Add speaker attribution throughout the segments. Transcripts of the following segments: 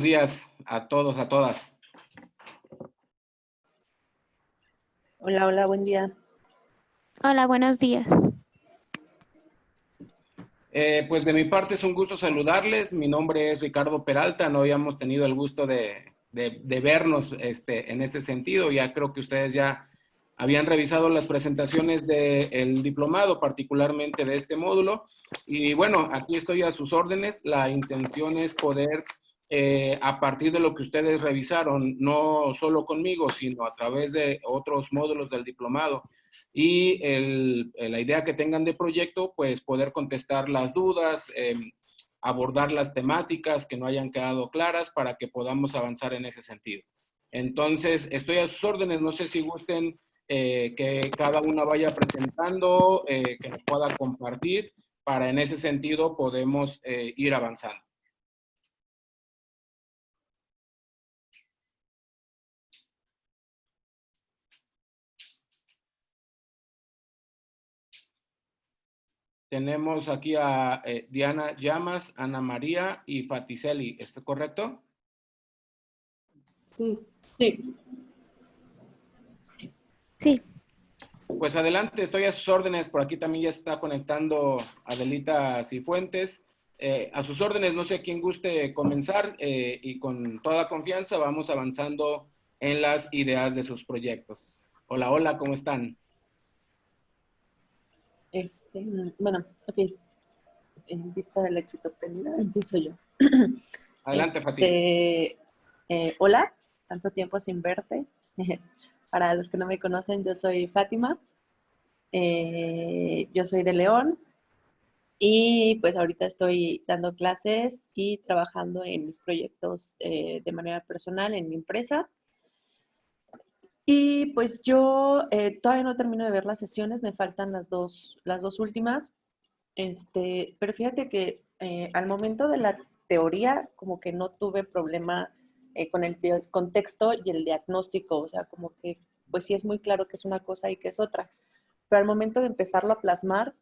Speaker 1: Días a todos, a todas.
Speaker 2: Hola, hola, buen día.
Speaker 3: Hola, buenos días.
Speaker 1: Pues de mi parte es un gusto saludarles. Mi nombre es Ricardo Peralta. No habíamos tenido el gusto de vernos en este sentido. Ya creo que ustedes ya habían revisado las presentaciones del diplomado, particularmente de este módulo. Y bueno, aquí estoy a sus órdenes. La intención es poder, a partir de lo que ustedes revisaron, no solo conmigo, sino a través de otros módulos del diplomado, y la idea que tengan de proyecto, pues poder contestar las dudas, abordar las temáticas que no hayan quedado claras para que podamos avanzar en ese sentido. Entonces, estoy a sus órdenes. No sé si gusten que cada una vaya presentando, que nos pueda compartir, para en ese sentido podemos ir avanzando. Tenemos aquí a Diana Llamas, Ana María y Faticelli. ¿Está correcto?
Speaker 2: Sí, sí.
Speaker 3: Sí,
Speaker 1: Pues adelante, estoy a sus órdenes. Por aquí también ya se está conectando Adelita Cifuentes. A sus órdenes, no sé quién guste comenzar, y con toda confianza vamos avanzando en las ideas de sus proyectos. Hola, hola, ¿cómo están?
Speaker 2: Bueno, ok. En vista del éxito obtenido, empiezo yo.
Speaker 1: Adelante, Fati.
Speaker 2: Hola, tanto tiempo sin verte. Para los que no me conocen, yo soy Fátima. Yo soy de León y pues ahorita estoy dando clases y trabajando en mis proyectos de manera personal en mi empresa. Y pues yo todavía no termino de ver las sesiones, me faltan las dos últimas. Pero fíjate que al momento de la teoría, como que no tuve problema con el contexto y el diagnóstico, o sea, como que pues sí es muy claro que es una cosa y que es otra. Pero al momento de empezarlo a plasmar,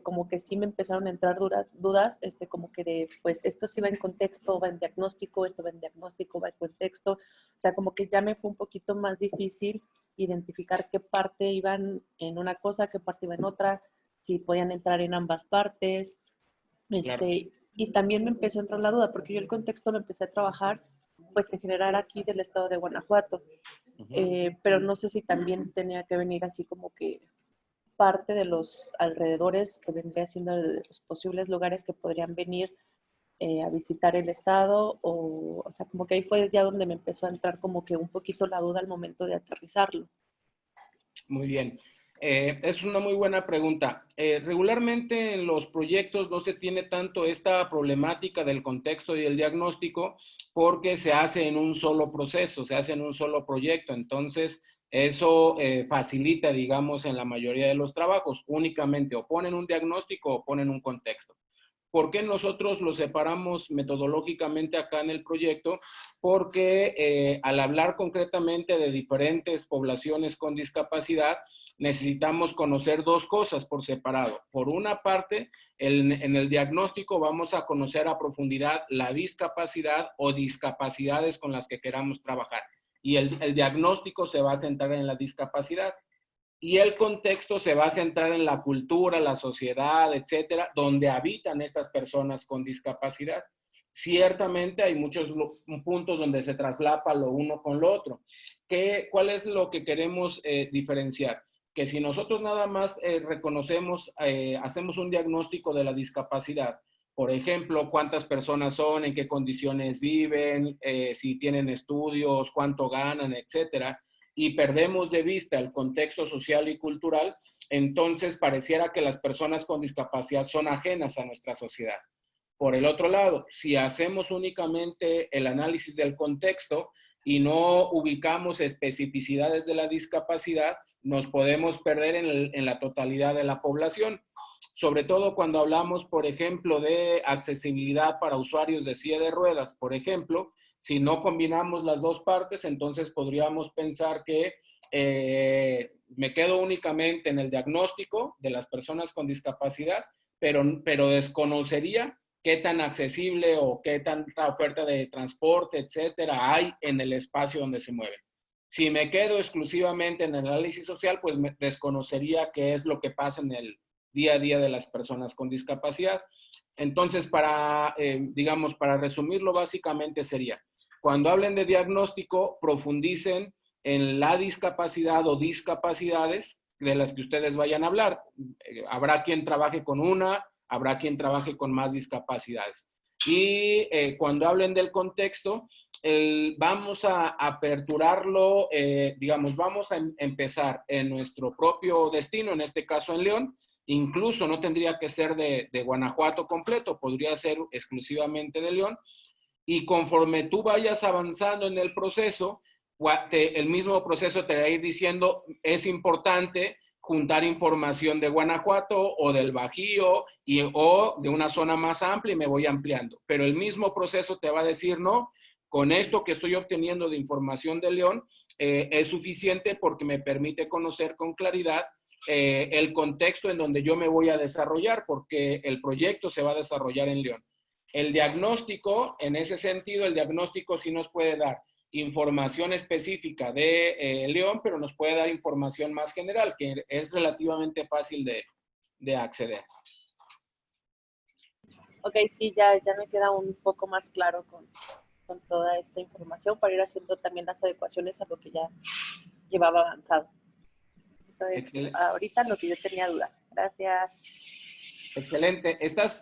Speaker 2: como que sí me empezaron a entrar dudas, como que de, pues esto sí va en contexto, va en diagnóstico, esto va en diagnóstico, va en contexto, o sea, como que ya me fue un poquito más difícil identificar qué parte iban en una cosa, qué parte iba en otra, si podían entrar en ambas partes,
Speaker 1: Claro.
Speaker 2: y también me empezó a entrar la duda, porque yo el contexto lo empecé a trabajar, pues en general aquí del estado de Guanajuato, pero no sé si también tenía que venir así como que parte de los alrededores, que vendría siendo de los posibles lugares que podrían venir a visitar el estado, o sea, como que ahí fue ya donde me empezó a entrar como que un poquito la duda al momento de aterrizarlo.
Speaker 1: Muy bien. Es una muy buena pregunta. Regularmente en los proyectos no se tiene tanto esta problemática del contexto y el diagnóstico porque se hace en un solo proceso, se hace en un solo proyecto. Entonces, eso facilita, digamos, en la mayoría de los trabajos. Únicamente o ponen un diagnóstico o ponen un contexto. ¿Por qué nosotros lo separamos metodológicamente acá en el proyecto? Porque al hablar concretamente de diferentes poblaciones con discapacidad, necesitamos conocer dos cosas por separado. Por una parte, en el diagnóstico vamos a conocer a profundidad la discapacidad o discapacidades con las que queramos trabajar. Y el diagnóstico se va a centrar en la discapacidad. Y el contexto se va a centrar en la cultura, la sociedad, etcétera, donde habitan estas personas con discapacidad. Ciertamente hay muchos puntos donde se traslapa lo uno con lo otro. ¿Cuál es lo que queremos diferenciar? Que si nosotros nada más reconocemos, hacemos un diagnóstico de la discapacidad, por ejemplo, cuántas personas son, en qué condiciones viven, si tienen estudios, cuánto ganan, etcétera, y perdemos de vista el contexto social y cultural, entonces pareciera que las personas con discapacidad son ajenas a nuestra sociedad. Por el otro lado, si hacemos únicamente el análisis del contexto y no ubicamos especificidades de la discapacidad, nos podemos perder en la totalidad de la población. Sobre todo cuando hablamos, por ejemplo, de accesibilidad para usuarios de silla de ruedas, por ejemplo, si no combinamos las dos partes, entonces podríamos pensar que me quedo únicamente en el diagnóstico de las personas con discapacidad, pero desconocería qué tan accesible o qué tanta oferta de transporte, etcétera, hay en el espacio donde se mueven. Si me quedo exclusivamente en el análisis social, pues me desconocería qué es lo que pasa en el día a día de las personas con discapacidad. Entonces, digamos, para resumirlo, básicamente sería, cuando hablen de diagnóstico, profundicen en la discapacidad o discapacidades de las que ustedes vayan a hablar. Habrá quien trabaje con una, habrá quien trabaje con más discapacidades. Y cuando hablen del contexto, vamos a aperturarlo, digamos, vamos a empezar en nuestro propio destino, en este caso en León. Incluso no tendría que ser de Guanajuato completo, podría ser exclusivamente de León. Y conforme tú vayas avanzando en el proceso, el mismo proceso te va a ir diciendo, es importante juntar información de Guanajuato o del Bajío o de una zona más amplia y me voy ampliando. Pero el mismo proceso te va a decir, no, con esto que estoy obteniendo de información de León es suficiente porque me permite conocer con claridad el contexto en donde yo me voy a desarrollar, porque el proyecto se va a desarrollar en León. El diagnóstico, en ese sentido, el diagnóstico sí nos puede dar información específica de León, pero nos puede dar información más general, que es relativamente fácil de acceder.
Speaker 2: Ok, sí, ya me queda un poco más claro con toda esta información para ir haciendo también las adecuaciones a lo que ya llevaba avanzado. Eso es
Speaker 1: Excelente.
Speaker 2: ahorita lo que yo tenía duda. Gracias.
Speaker 1: Excelente.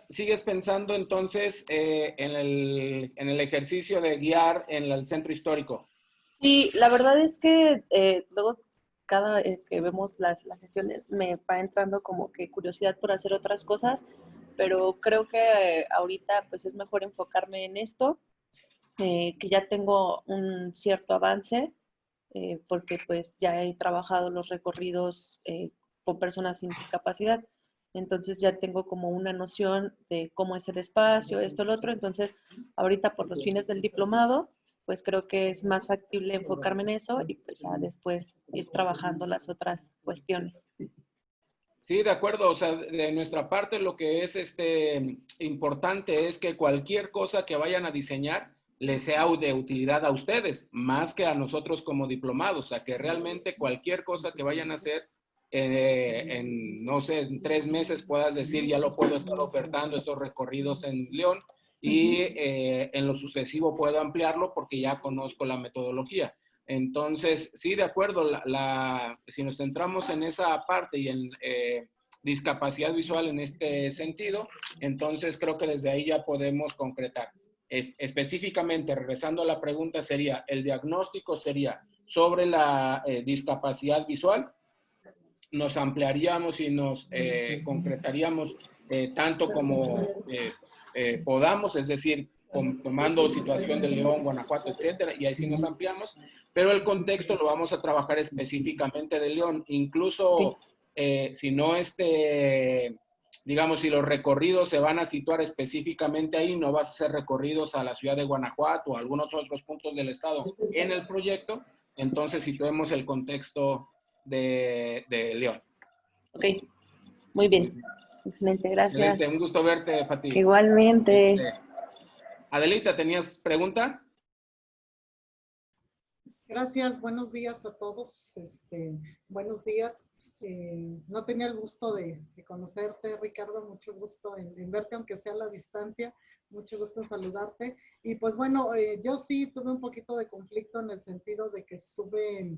Speaker 1: ¿Sigues pensando entonces en el ejercicio de guiar en el centro histórico?
Speaker 2: Sí, la verdad es que luego cada que vemos las sesiones me va entrando como que curiosidad por hacer otras cosas, pero creo que ahorita pues es mejor enfocarme en esto, que ya tengo un cierto avance, porque pues ya he trabajado los recorridos con personas sin discapacidad. Entonces ya tengo como una noción de cómo es el espacio, esto, lo otro. Entonces, ahorita por los fines del diplomado, pues creo que es más factible enfocarme en eso y pues ya después ir trabajando las otras cuestiones.
Speaker 1: Sí, de acuerdo. O sea, de nuestra parte lo que es importante es que cualquier cosa que vayan a diseñar les sea de utilidad a ustedes, más que a nosotros como diplomados. O sea, que realmente cualquier cosa que vayan a hacer no sé, en 3 meses puedas decir, ya lo puedo estar ofertando estos recorridos en León y en lo sucesivo puedo ampliarlo porque ya conozco la metodología. Entonces, sí, de acuerdo, si nos centramos en esa parte y en discapacidad visual en este sentido, entonces creo que desde ahí ya podemos concretar. Específicamente, regresando a la pregunta, sería, el diagnóstico sería sobre la discapacidad visual, nos ampliaríamos y nos concretaríamos tanto como podamos, es decir, tomando situación de León, Guanajuato, etcétera, y ahí sí nos ampliamos, pero el contexto lo vamos a trabajar específicamente de León, incluso si no digamos, si los recorridos se van a situar específicamente ahí, no vas a hacer recorridos a la ciudad de Guanajuato o a algunos otros puntos del estado en el proyecto, entonces situemos el contexto de León.
Speaker 2: Ok, muy bien. Excelente, gracias.
Speaker 1: Excelente, un gusto verte, Fati.
Speaker 2: Igualmente.
Speaker 1: Adelita, ¿tenías pregunta?
Speaker 4: Gracias, buenos días a todos. Buenos días. No tenía el gusto de conocerte, Ricardo, mucho gusto en verte, aunque sea a la distancia, mucho gusto en saludarte. Y pues bueno, yo sí tuve un poquito de conflicto en el sentido de que estuve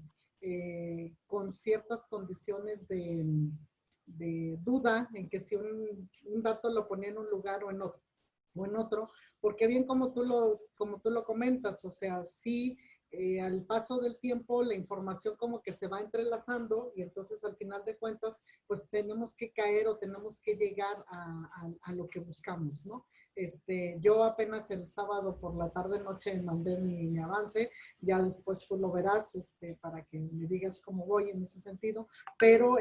Speaker 4: con ciertas condiciones de duda en que si un dato lo ponía en un lugar o en otro, porque bien como tú lo comentas, o sea, sí, al paso del tiempo la información como que se va entrelazando y entonces al final de cuentas pues tenemos que caer o tenemos que llegar a lo que buscamos, ¿no? Yo apenas el sábado por la tarde noche mandé mi avance, ya después tú lo verás para que me digas cómo voy en ese sentido, pero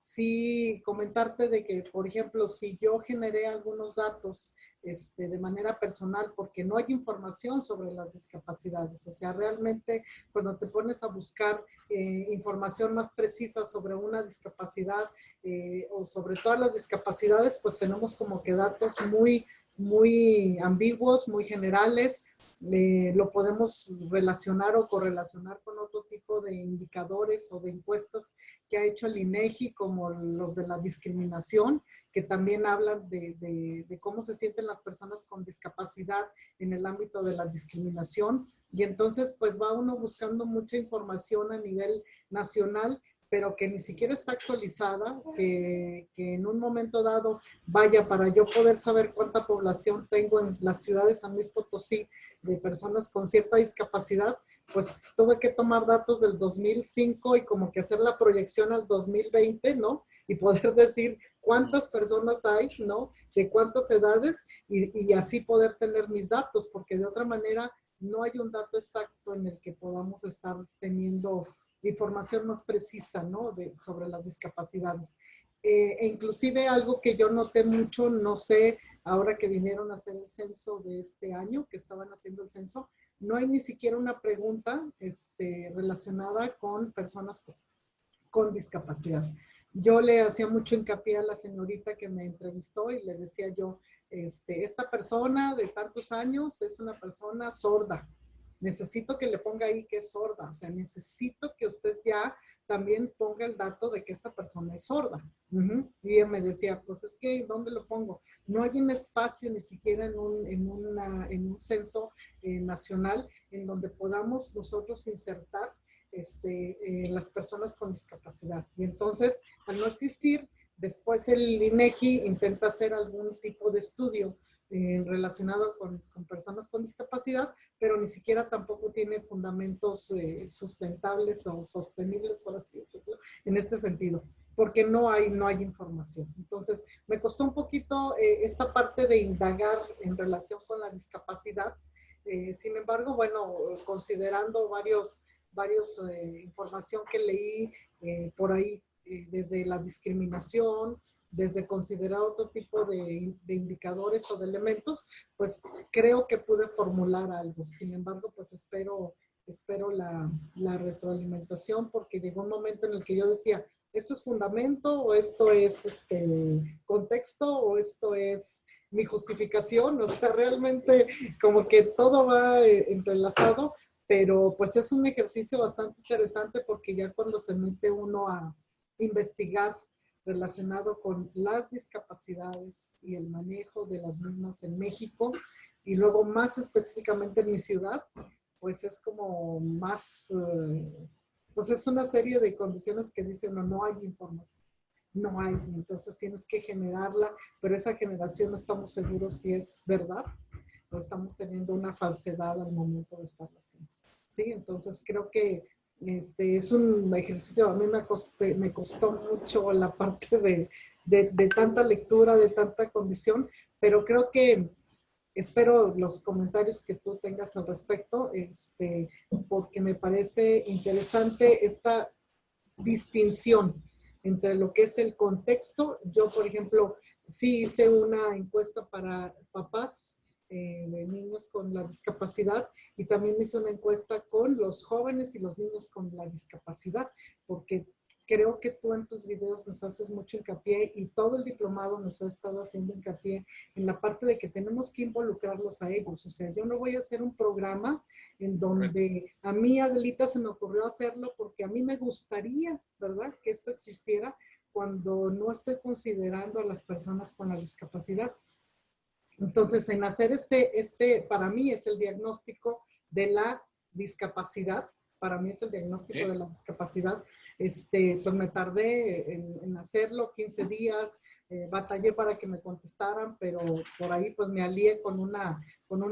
Speaker 4: sí comentarte de que, por ejemplo, si yo generé algunos datos de manera personal porque no hay información sobre las discapacidades, o sea, realmente cuando te pones a buscar información más precisa sobre una discapacidad o sobre todas las discapacidades, pues tenemos como que datos muy muy ambiguos, muy generales. Lo podemos relacionar o correlacionar con otro tipo de indicadores o de encuestas que ha hecho el INEGI, como los de la discriminación, que también hablan de cómo se sienten las personas con discapacidad en el ámbito de la discriminación. Y entonces, pues va uno buscando mucha información a nivel nacional, pero que ni siquiera está actualizada, que en un momento dado, vaya, para yo poder saber cuánta población tengo en la ciudad de San Luis Potosí de personas con cierta discapacidad, pues tuve que tomar datos del 2005 y como que hacer la proyección al 2020, ¿no? Y poder decir cuántas personas hay, ¿no? De cuántas edades y así poder tener mis datos, porque de otra manera no hay un dato exacto en el que podamos estar teniendo información más precisa, ¿no? Sobre las discapacidades. E inclusive algo que yo noté mucho, no sé, ahora que vinieron a hacer el censo de este año, que estaban haciendo el censo, no hay ni siquiera una pregunta relacionada con personas con discapacidad. Yo le hacía mucho hincapié a la señorita que me entrevistó y le decía yo, esta persona de tantos años es una persona sorda. Necesito que le ponga ahí que es sorda. O sea, necesito que usted ya también ponga el dato de que esta persona es sorda. Y ella me decía, pues es que, ¿dónde lo pongo? No hay un espacio ni siquiera en un censo nacional en donde podamos nosotros insertar las personas con discapacidad. Y entonces, al no existir, después el INEGI intenta hacer algún tipo de estudio relacionado con personas con discapacidad, pero ni siquiera tampoco tiene fundamentos sustentables o sostenibles, por así decirlo, en este sentido, porque no hay información. Entonces, me costó un poquito esta parte de indagar en relación con la discapacidad. Sin embargo, bueno, considerando varios información que leí por ahí, desde la discriminación, desde considerar otro tipo de indicadores o de elementos, pues creo que pude formular algo. Sin embargo, pues espero la retroalimentación, porque llegó un momento en el que yo decía, ¿esto es fundamento o esto es contexto o esto es mi justificación? O sea, realmente como que todo va entrelazado, pero pues es un ejercicio bastante interesante porque ya cuando se mete uno a investigar relacionado con las discapacidades y el manejo de las mismas en México y luego más específicamente en mi ciudad, pues es como más, pues es una serie de condiciones que dice uno, no hay información. No hay, entonces tienes que generarla, pero esa generación no estamos seguros si es verdad o estamos teniendo una falsedad al momento de estarla haciendo. Sí, entonces creo que es un ejercicio, a mí me costó mucho la parte de tanta lectura, de tanta condición, pero creo que espero los comentarios que tú tengas al respecto, porque me parece interesante esta distinción entre lo que es el contexto. Yo, por ejemplo, sí hice una encuesta para papás de niños con la discapacidad y también hice una encuesta con los jóvenes y los niños con la discapacidad, porque creo que tú en tus videos nos haces mucho hincapié y todo el diplomado nos ha estado haciendo hincapié en la parte de que tenemos que involucrarlos a ellos. O sea, yo no voy a hacer un programa en donde a mí, Adelita, se me ocurrió hacerlo porque a mí me gustaría, ¿verdad?, que esto existiera cuando no estoy considerando a las personas con la discapacidad. Entonces, en hacer para mí es el diagnóstico de la discapacidad. Para mí es el diagnóstico de la discapacidad. Pues me tardé en hacerlo 15 días, batallé para que me contestaran, pero por ahí pues me alié con una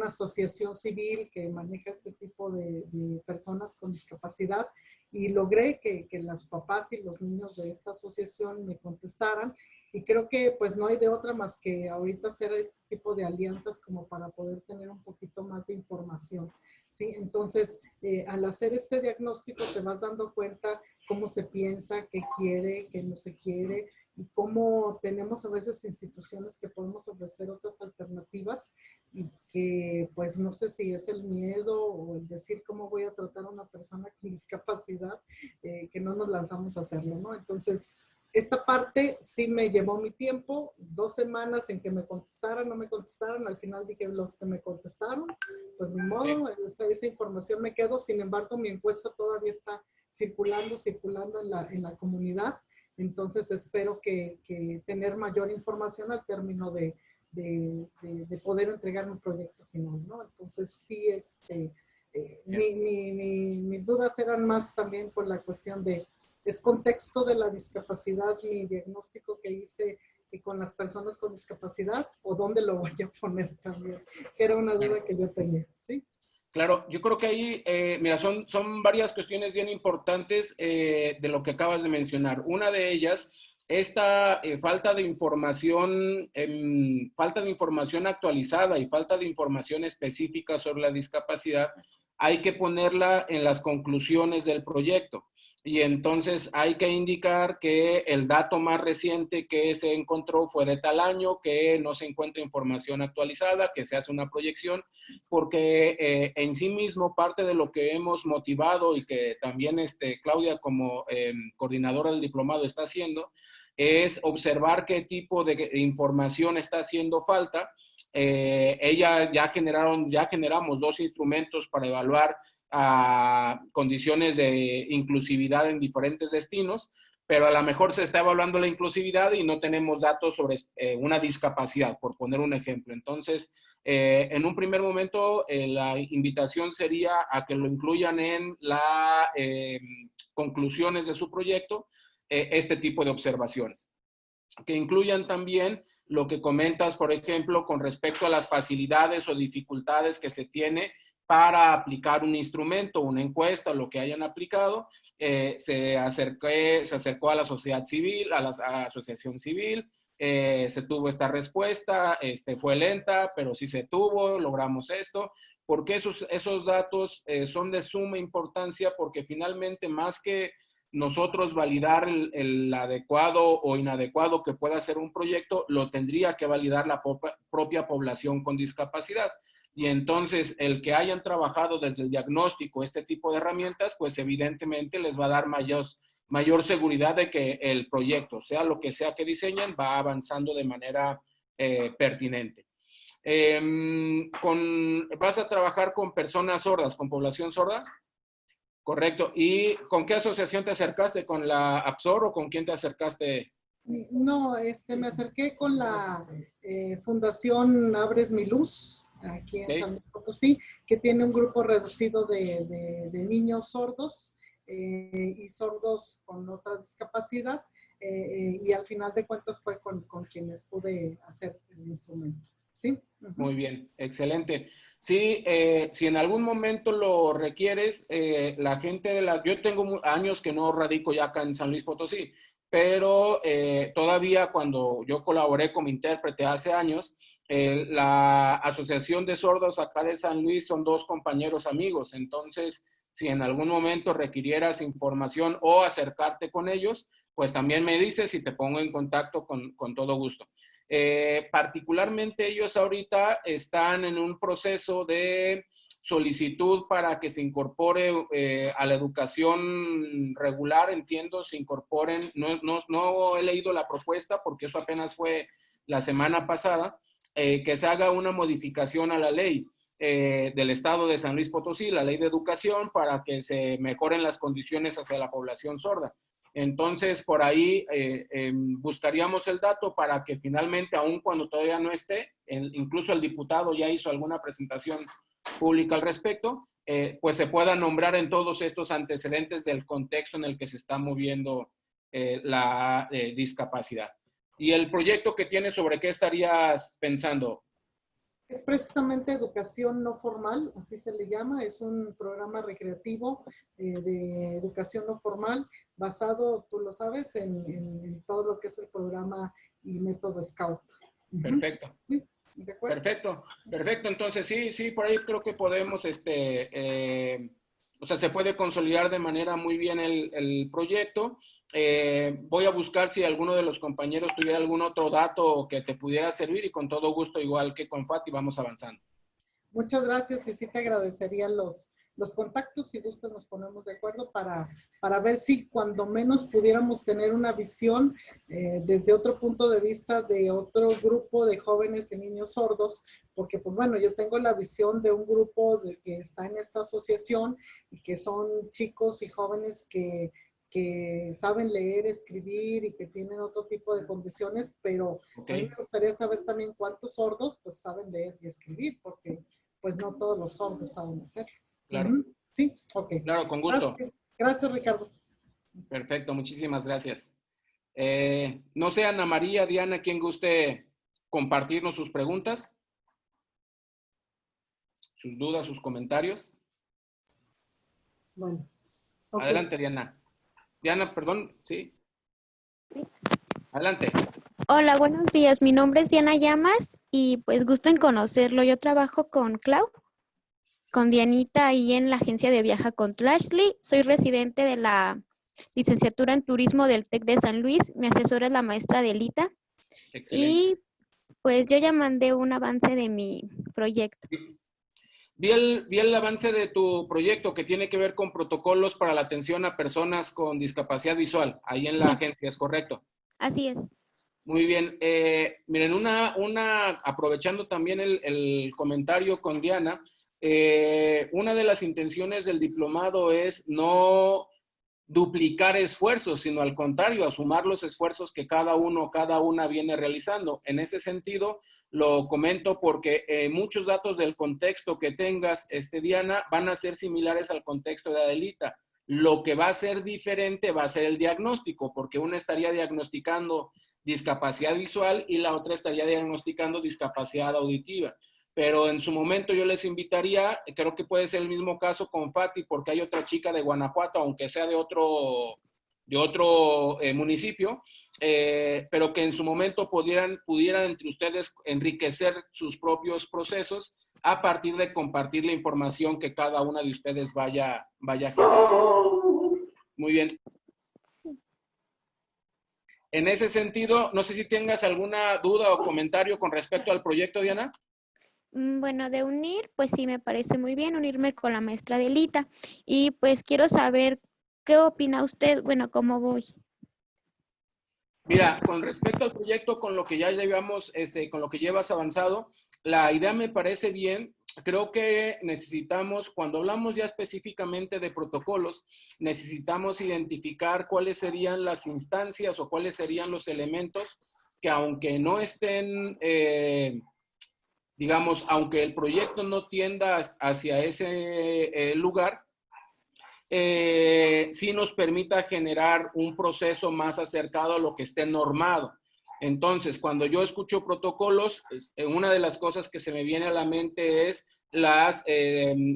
Speaker 4: asociación civil que maneja este tipo de personas con discapacidad y logré que los papás y los niños de esta asociación me contestaran. Y creo que pues no hay de otra más que ahorita hacer este tipo de alianzas como para poder tener un poquito más de información, ¿sí? Entonces, al hacer este diagnóstico te vas dando cuenta cómo se piensa, qué quiere, qué no se quiere y cómo tenemos a veces instituciones que podemos ofrecer otras alternativas y que pues no sé si es el miedo o el decir cómo voy a tratar a una persona con discapacidad, que no nos lanzamos a hacerlo, ¿no? Entonces, esta parte sí me llevó mi tiempo, 2 semanas en que me contestaran, no me contestaron. Al final dije, los que me contestaron, pues ni modo, esa información me quedó. Sin embargo, mi encuesta todavía está circulando en la comunidad. Entonces espero que tener mayor información al término de poder entregar un proyecto final, ¿no? Entonces sí, mis dudas eran más también por la cuestión de, ¿es contexto de la discapacidad mi diagnóstico que hice con las personas con discapacidad, o dónde lo voy a poner también? Que era una duda que yo tenía, ¿sí?
Speaker 1: Claro, yo creo que ahí, mira, son varias cuestiones bien importantes de lo que acabas de mencionar. Una de ellas, esta falta de información actualizada y falta de información específica sobre la discapacidad, hay que ponerla en las conclusiones del proyecto. Y entonces hay que indicar que el dato más reciente que se encontró fue de tal año, que no se encuentra información actualizada, que se hace una proyección, porque en sí mismo parte de lo que hemos motivado y que también Claudia como coordinadora del diplomado está haciendo, es observar qué tipo de información está haciendo falta. Ya generamos 2 instrumentos para evaluar condiciones de inclusividad en diferentes destinos, pero a lo mejor se está evaluando la inclusividad y no tenemos datos sobre una discapacidad, por poner un ejemplo. Entonces, en un primer momento, la invitación sería a que lo incluyan en las conclusiones de su proyecto, este tipo de observaciones. Que incluyan también lo que comentas, por ejemplo, con respecto a las facilidades o dificultades que se tiene para aplicar un instrumento, una encuesta, lo que hayan aplicado. Se acercó a la sociedad civil, a la asociación civil, se tuvo esta respuesta, fue lenta, pero sí se tuvo, logramos esto, porque esos datos son de suma importancia, porque finalmente más que nosotros validar el adecuado o inadecuado que pueda ser un proyecto, lo tendría que validar la propia población con discapacidad. Y entonces el que hayan trabajado desde el diagnóstico este tipo de herramientas, pues evidentemente les va a dar mayor seguridad de que el proyecto, sea lo que sea que diseñen, va avanzando de manera pertinente. ¿Vas a trabajar con personas sordas, con población sorda? Correcto. ¿Y con qué asociación te acercaste? ¿Con la APSOR o con quién te acercaste?
Speaker 4: No, me acerqué con la Fundación Abres Mi Luz, aquí en San Luis Potosí, que tiene un grupo reducido de niños sordos y sordos con otra discapacidad, y al final de cuentas fue con quienes pude hacer el instrumento. ¿Sí?
Speaker 1: Muy bien, excelente. Sí, si en algún momento lo requieres, la gente yo tengo años que no radico ya acá en San Luis Potosí, pero todavía cuando yo colaboré como intérprete hace años, la Asociación de Sordos acá de San Luis son 2 compañeros amigos. Entonces, si en algún momento requirieras información o acercarte con ellos, pues también me dices y te pongo en contacto con todo gusto. Particularmente ellos ahorita están en un proceso de solicitud para que se incorpore a la educación regular, entiendo, se incorporen, no he leído la propuesta porque eso apenas fue la semana pasada, que se haga una modificación a la ley del Estado de San Luis Potosí, la ley de educación, para que se mejoren las condiciones hacia la población sorda. Entonces, por ahí buscaríamos el dato para que finalmente, aun cuando todavía no esté, incluso el diputado ya hizo alguna presentación pública al respecto, pues se pueda nombrar en todos estos antecedentes del contexto en el que se está moviendo la discapacidad. ¿Y el proyecto que tienes, sobre qué estarías pensando?
Speaker 4: Es precisamente educación no formal, así se le llama. Es un programa recreativo de educación no formal basado, tú lo sabes, en todo lo que es el programa y método Scout.
Speaker 1: Perfecto.
Speaker 4: Sí, ¿de acuerdo?
Speaker 1: Perfecto, perfecto. Entonces, sí, por ahí creo que podemos, o sea, se puede consolidar de manera muy bien el proyecto. Voy a buscar si alguno de los compañeros tuviera algún otro dato que te pudiera servir y con todo gusto, igual que con Fati, vamos avanzando.
Speaker 4: Muchas gracias y sí te agradecería los contactos. Si gustas nos ponemos de acuerdo para ver si cuando menos pudiéramos tener una visión desde otro punto de vista de otro grupo de jóvenes y niños sordos, porque pues bueno, yo tengo la visión de un grupo que está en esta asociación y que son chicos y jóvenes que saben leer, escribir y que tienen otro tipo de condiciones, pero a mí me gustaría saber también cuántos sordos pues saben leer y escribir, porque pues no todos los sordos saben hacerlo.
Speaker 1: Claro.
Speaker 4: Sí, ok.
Speaker 1: Claro, con gusto.
Speaker 4: Gracias, Ricardo.
Speaker 1: Perfecto, muchísimas gracias. No sé, Ana María, Diana, ¿quién guste compartirnos sus preguntas? Sus dudas, sus comentarios.
Speaker 4: Bueno. Okay.
Speaker 1: Adelante, Diana. Diana, perdón, sí. Adelante.
Speaker 3: Hola, buenos días. Mi nombre es Diana Llamas y pues gusto en conocerlo. Yo trabajo con Clau, con Dianita ahí en la agencia de Viaja con Tlashley. Soy residente de la licenciatura en turismo del TEC de San Luis. Mi asesora es la maestra Delita.
Speaker 1: Excelente.
Speaker 3: Y pues yo ya mandé un avance de mi proyecto.
Speaker 1: Vi el avance de tu proyecto que tiene que ver con protocolos para la atención a personas con discapacidad visual, ahí en la agencia, ¿es correcto?
Speaker 3: Así es.
Speaker 1: Muy bien. Miren, aprovechando también el comentario con Diana, una de las intenciones del diplomado es no duplicar esfuerzos, sino al contrario, a sumar los esfuerzos que cada uno, cada una viene realizando. En ese sentido, lo comento porque muchos datos del contexto que tengas, Diana, van a ser similares al contexto de Adelita. Lo que va a ser diferente va a ser el diagnóstico, porque una estaría diagnosticando discapacidad visual y la otra estaría diagnosticando discapacidad auditiva. Pero en su momento yo les invitaría, creo que puede ser el mismo caso con Fati, porque hay otra chica de Guanajuato, aunque sea de otro municipio, pero que en su momento pudieran entre ustedes enriquecer sus propios procesos a partir de compartir la información que cada una de ustedes vaya generando. Muy bien. En ese sentido, no sé si tengas alguna duda o comentario con respecto al proyecto, Diana.
Speaker 3: Bueno, de unir, pues sí me parece muy bien unirme con la maestra Delita. Y pues quiero saber qué opina usted, bueno, cómo voy.
Speaker 1: Mira, con respecto al proyecto, con lo que ya llevamos, con lo que llevas avanzado, la idea me parece bien. Creo que necesitamos, cuando hablamos ya específicamente de protocolos, necesitamos identificar cuáles serían las instancias o cuáles serían los elementos que aunque no estén, digamos, aunque el proyecto no tienda hacia ese lugar, sí nos permita generar un proceso más acercado a lo que esté normado. Entonces, cuando yo escucho protocolos, una de las cosas que se me viene a la mente es las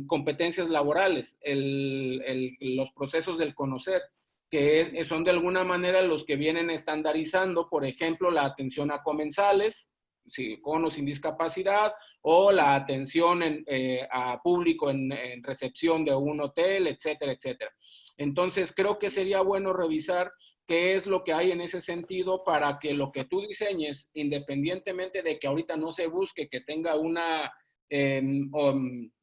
Speaker 1: competencias laborales, los procesos del conocer, que son de alguna manera los que vienen estandarizando, por ejemplo, la atención a comensales, con o sin discapacidad, o la atención a público en recepción de un hotel, etcétera, etcétera. Entonces, creo que sería bueno revisar qué es lo que hay en ese sentido para que lo que tú diseñes, independientemente de que ahorita no se busque que tenga una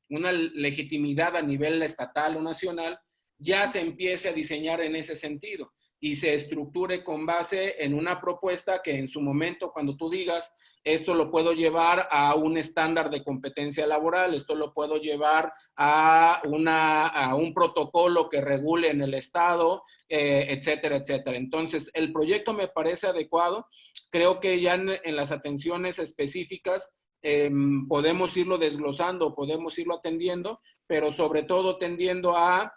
Speaker 1: legitimidad a nivel estatal o nacional, ya se empiece a diseñar en ese sentido y se estructure con base en una propuesta que en su momento, cuando tú digas, esto lo puedo llevar a un estándar de competencia laboral, esto lo puedo llevar a un protocolo que regule en el Estado, etcétera, etcétera. Entonces, el proyecto me parece adecuado. Creo que ya en las atenciones específicas podemos irlo desglosando, podemos irlo atendiendo, pero sobre todo tendiendo a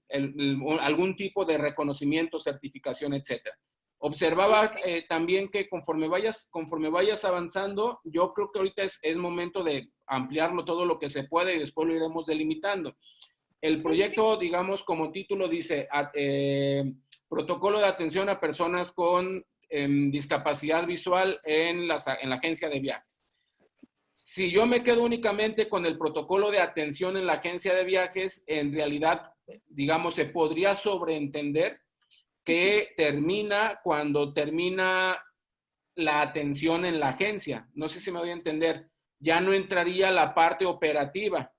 Speaker 1: algún tipo de reconocimiento, certificación, etcétera. Observaba también que conforme vayas avanzando, yo creo que ahorita es momento de ampliarlo todo lo que se puede y después lo iremos delimitando. El proyecto, digamos, como título dice, protocolo de atención a personas con discapacidad visual en la agencia de viajes. Si yo me quedo únicamente con el protocolo de atención en la agencia de viajes, en realidad, digamos, se podría sobreentender que termina cuando termina la atención en la agencia. No sé si me voy a entender. ya no entraría la parte operativa.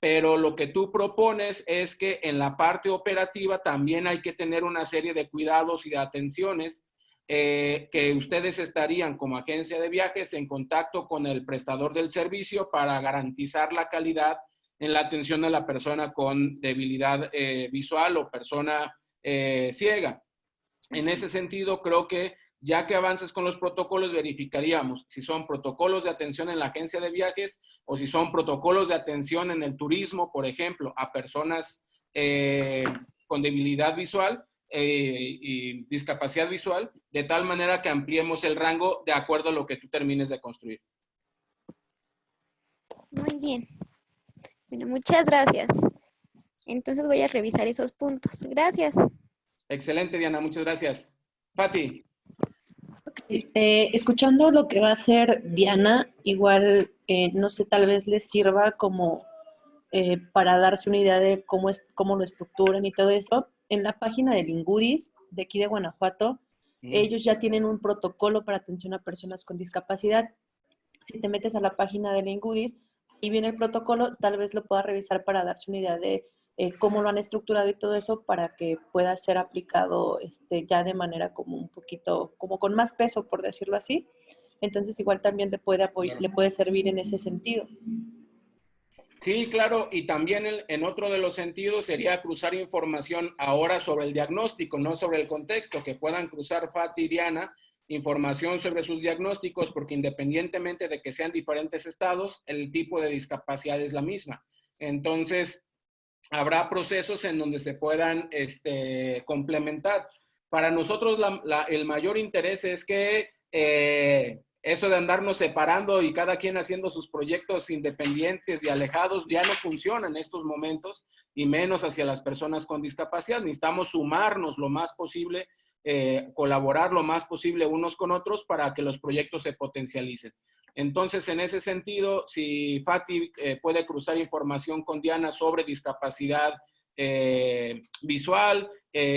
Speaker 1: Pero lo que tú propones es que en la parte operativa también hay que tener una serie de cuidados y de atenciones que ustedes estarían como agencia de viajes en contacto con el prestador del servicio para garantizar la calidad en la atención a la persona con debilidad visual o persona ciega. En ese sentido, creo que ya que avances con los protocolos, verificaríamos si son protocolos de atención en la agencia de viajes o si son protocolos de atención en el turismo, por ejemplo, a personas con debilidad visual y discapacidad visual, de tal manera que ampliemos el rango de acuerdo a lo que tú termines de construir.
Speaker 3: Muy bien. Bueno, muchas gracias. Entonces voy a revisar esos puntos. Gracias.
Speaker 1: Excelente, Diana, muchas gracias. Fati.
Speaker 2: Escuchando lo que va a hacer Diana, igual, no sé, tal vez les sirva como para darse una idea de cómo lo estructuran y todo eso. En la página del Ingudis, de aquí de Guanajuato, ellos ya tienen un protocolo para atención a personas con discapacidad. Si te metes a la página del Ingudis y viene el protocolo, tal vez lo puedas revisar para darse una idea de cómo lo han estructurado y todo eso para que pueda ser aplicado ya de manera como un poquito, como con más peso, por decirlo así. Entonces igual también le puede servir en ese sentido.
Speaker 1: Sí, claro, y también en otro de los sentidos sería cruzar información ahora sobre el diagnóstico, no sobre el contexto, que puedan cruzar Fati y Diana información sobre sus diagnósticos, porque independientemente de que sean diferentes estados, el tipo de discapacidad es la misma. Entonces, habrá procesos en donde se puedan complementar. Para nosotros el mayor interés es que eso de andarnos separando y cada quien haciendo sus proyectos independientes y alejados ya no funciona en estos momentos, y menos hacia las personas con discapacidad. Necesitamos sumarnos lo más posible, colaborar lo más posible unos con otros para que los proyectos se potencialicen. Entonces, en ese sentido, si Fati puede cruzar información con Diana sobre discapacidad visual,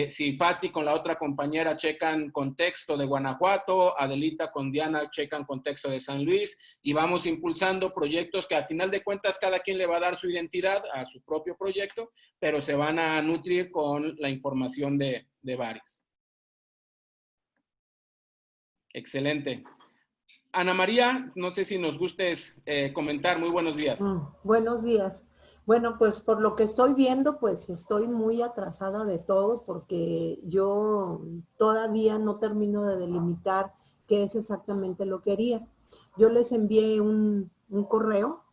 Speaker 1: si Fati con la otra compañera checan contexto de Guanajuato, Adelita con Diana checan contexto de San Luis, y vamos impulsando proyectos que al final de cuentas cada quien le va a dar su identidad a su propio proyecto, pero se van a nutrir con la información de varios. Excelente. Ana María, no sé si nos gustes comentar. Muy buenos días.
Speaker 5: Buenos días. Bueno, pues por lo que estoy viendo, pues estoy muy atrasada de todo porque yo todavía no termino de delimitar qué es exactamente lo que haría. Yo les envié un correo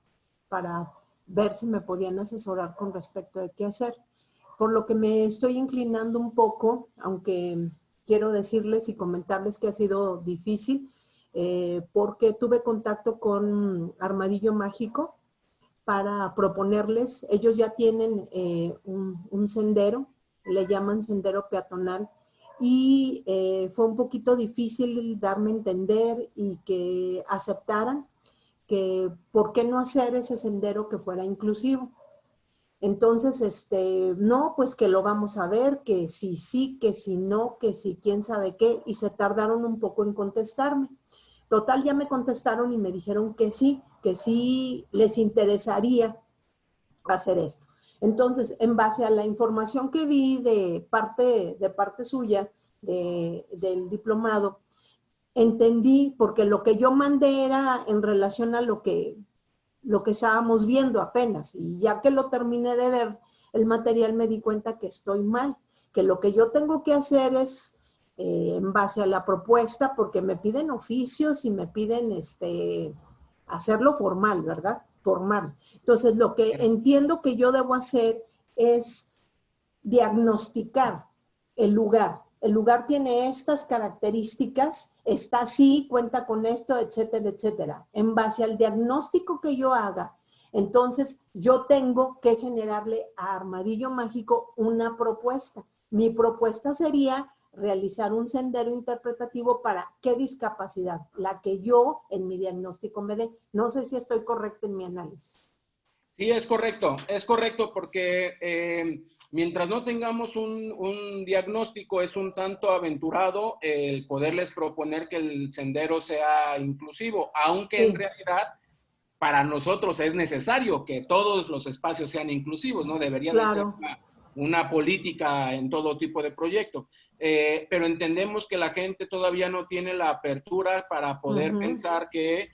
Speaker 5: para ver si me podían asesorar con respecto a qué hacer. Por lo que me estoy inclinando un poco, aunque quiero decirles y comentarles que ha sido difícil, porque tuve contacto con Armadillo Mágico para proponerles, ellos ya tienen un sendero, le llaman sendero peatonal, y fue un poquito difícil darme a entender y que aceptaran que por qué no hacer ese sendero que fuera inclusivo. Entonces, no, pues que lo vamos a ver, que si sí, que si no, que si quién sabe qué, y se tardaron un poco en contestarme. Total, ya me contestaron y me dijeron que sí les interesaría hacer esto. Entonces, en base a la información que vi de parte suya, del diplomado, entendí, porque lo que yo mandé era en relación a lo que estábamos viendo apenas, y ya que lo terminé de ver el material me di cuenta que estoy mal, que lo que yo tengo que hacer es en base a la propuesta, porque me piden oficios y me piden hacerlo formal, ¿verdad? Formal. Entonces, lo que entiendo que yo debo hacer es diagnosticar el lugar. El lugar tiene estas características, está así, cuenta con esto, etcétera, etcétera. En base al diagnóstico que yo haga, entonces yo tengo que generarle a Armadillo Mágico una propuesta. Mi propuesta sería realizar un sendero interpretativo para qué discapacidad, la que yo en mi diagnóstico me dé. No sé si estoy correcta en mi análisis.
Speaker 1: Sí, es correcto porque mientras no tengamos un diagnóstico es un tanto aventurado el poderles proponer que el sendero sea inclusivo, aunque sí, en realidad para nosotros es necesario que todos los espacios sean inclusivos, ¿no? Debería de ser
Speaker 5: Claro.
Speaker 1: una política en todo tipo de proyecto. Pero entendemos que la gente todavía no tiene la apertura para poder pensar que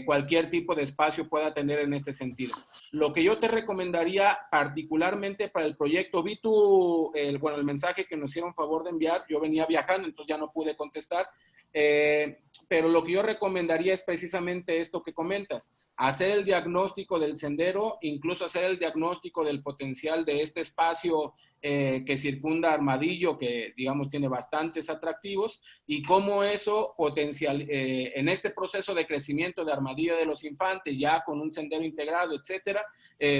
Speaker 1: cualquier tipo de espacio pueda tener en este sentido. Lo que yo te recomendaría particularmente para el proyecto, vi el mensaje que nos hicieron favor de enviar, yo venía viajando, entonces ya no pude contestar, pero lo que yo recomendaría es precisamente esto que comentas, hacer el diagnóstico del sendero, incluso hacer el diagnóstico del potencial de este espacio que circunda Armadillo, que digamos tiene bastantes atractivos, y cómo eso en este proceso de crecimiento de Armadillo de los Infantes, ya con un sendero integrado, etcétera,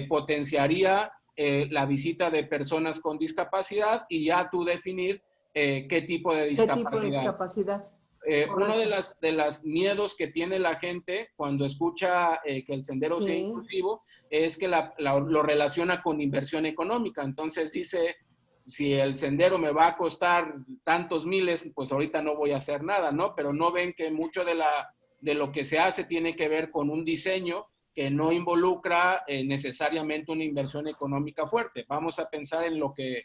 Speaker 1: potenciaría la visita de personas con discapacidad y ya tú definir qué tipo de discapacidad.
Speaker 5: ¿Qué tipo de discapacidad?
Speaker 1: Uno de las miedos que tiene la gente cuando escucha que el sendero sea inclusivo es que lo relaciona con inversión económica. Entonces dice, si el sendero me va a costar tantos miles, pues ahorita no voy a hacer nada, ¿no? Pero no ven que mucho de lo que se hace tiene que ver con un diseño que no involucra necesariamente una inversión económica fuerte. Vamos a pensar en lo que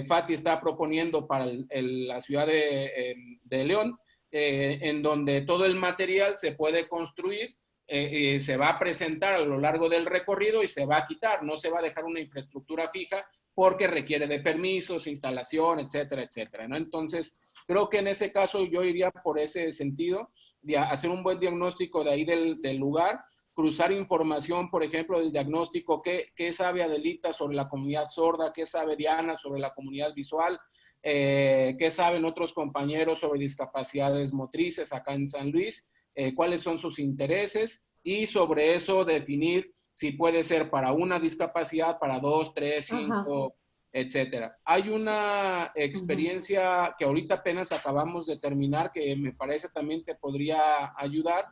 Speaker 1: Fati está proponiendo para la ciudad de León, en donde todo el material se puede construir, se va a presentar a lo largo del recorrido y se va a quitar, no se va a dejar una infraestructura fija porque requiere de permisos, instalación, etcétera, etcétera, ¿no? Entonces, creo que en ese caso yo iría por ese sentido, de hacer un buen diagnóstico de ahí del lugar, cruzar información, por ejemplo, del diagnóstico, qué sabe Adelita sobre la comunidad sorda, qué sabe Diana sobre la comunidad visual, qué saben otros compañeros sobre discapacidades motrices acá en San Luis, cuáles son sus intereses y sobre eso definir si puede ser para una discapacidad, para 2, 3, 5, etcétera. Hay una experiencia que ahorita apenas acabamos de terminar que me parece también te podría ayudar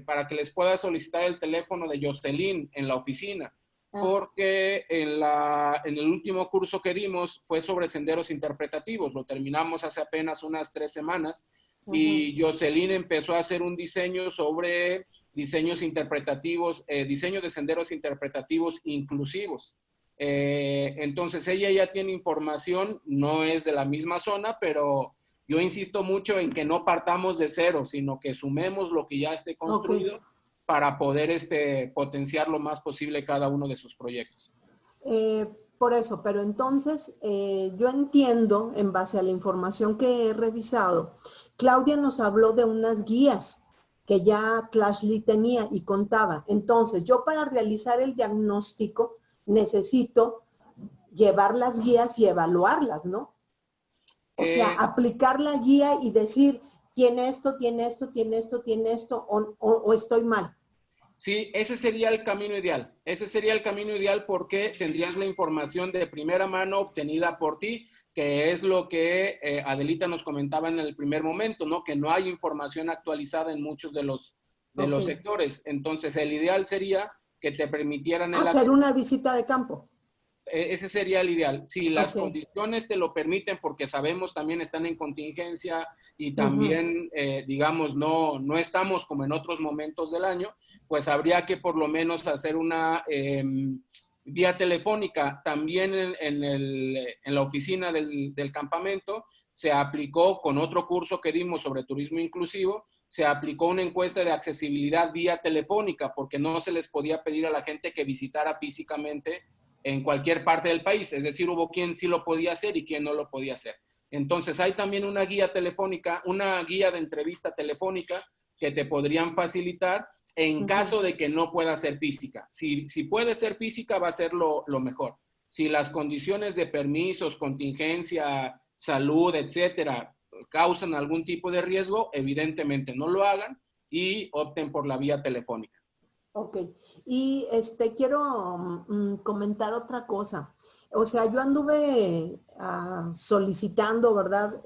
Speaker 1: para que les pueda solicitar el teléfono de Jocelyn en la oficina. Porque en el último curso que dimos fue sobre senderos interpretativos, lo terminamos hace apenas unas 3 semanas y Jocelyn empezó a hacer un diseño sobre diseños interpretativos, diseño de senderos interpretativos inclusivos. Entonces ella ya tiene información, no es de la misma zona, pero yo insisto mucho en que no partamos de cero, sino que sumemos lo que ya esté construido para poder potenciar lo más posible cada uno de sus proyectos.
Speaker 5: Por eso, pero entonces yo entiendo, en base a la información que he revisado, Claudia nos habló de unas guías que ya Clashly tenía y contaba. Entonces, yo para realizar el diagnóstico necesito llevar las guías y evaluarlas, ¿no? O sea, aplicar la guía y decir, tiene esto, tiene esto, tiene esto, tiene esto, o estoy mal.
Speaker 1: Sí, ese sería el camino ideal. Ese sería el camino ideal porque tendrías la información de primera mano obtenida por ti, que es lo que Adelita nos comentaba en el primer momento, ¿no? Que no hay información actualizada en muchos de los sectores. Entonces, el ideal sería que te permitieran
Speaker 5: hacer una visita de campo.
Speaker 1: Ese sería el ideal. Si las condiciones te lo permiten, porque sabemos también están en contingencia y también, digamos, no estamos como en otros momentos del año, pues habría que por lo menos hacer una vía telefónica. También en la oficina del campamento se aplicó con otro curso que dimos sobre turismo inclusivo, se aplicó una encuesta de accesibilidad vía telefónica porque no se les podía pedir a la gente que visitara físicamente en cualquier parte del país, es decir, hubo quien sí lo podía hacer y quien no lo podía hacer. Entonces hay también una guía telefónica, una guía de entrevista telefónica que te podrían facilitar en caso de que no pueda ser física. Si puede ser física va a ser lo mejor. Si las condiciones de permisos, contingencia, salud, etcétera, causan algún tipo de riesgo, evidentemente no lo hagan y opten por la vía telefónica.
Speaker 5: Ok, y quiero comentar otra cosa. O sea, yo anduve solicitando, ¿verdad?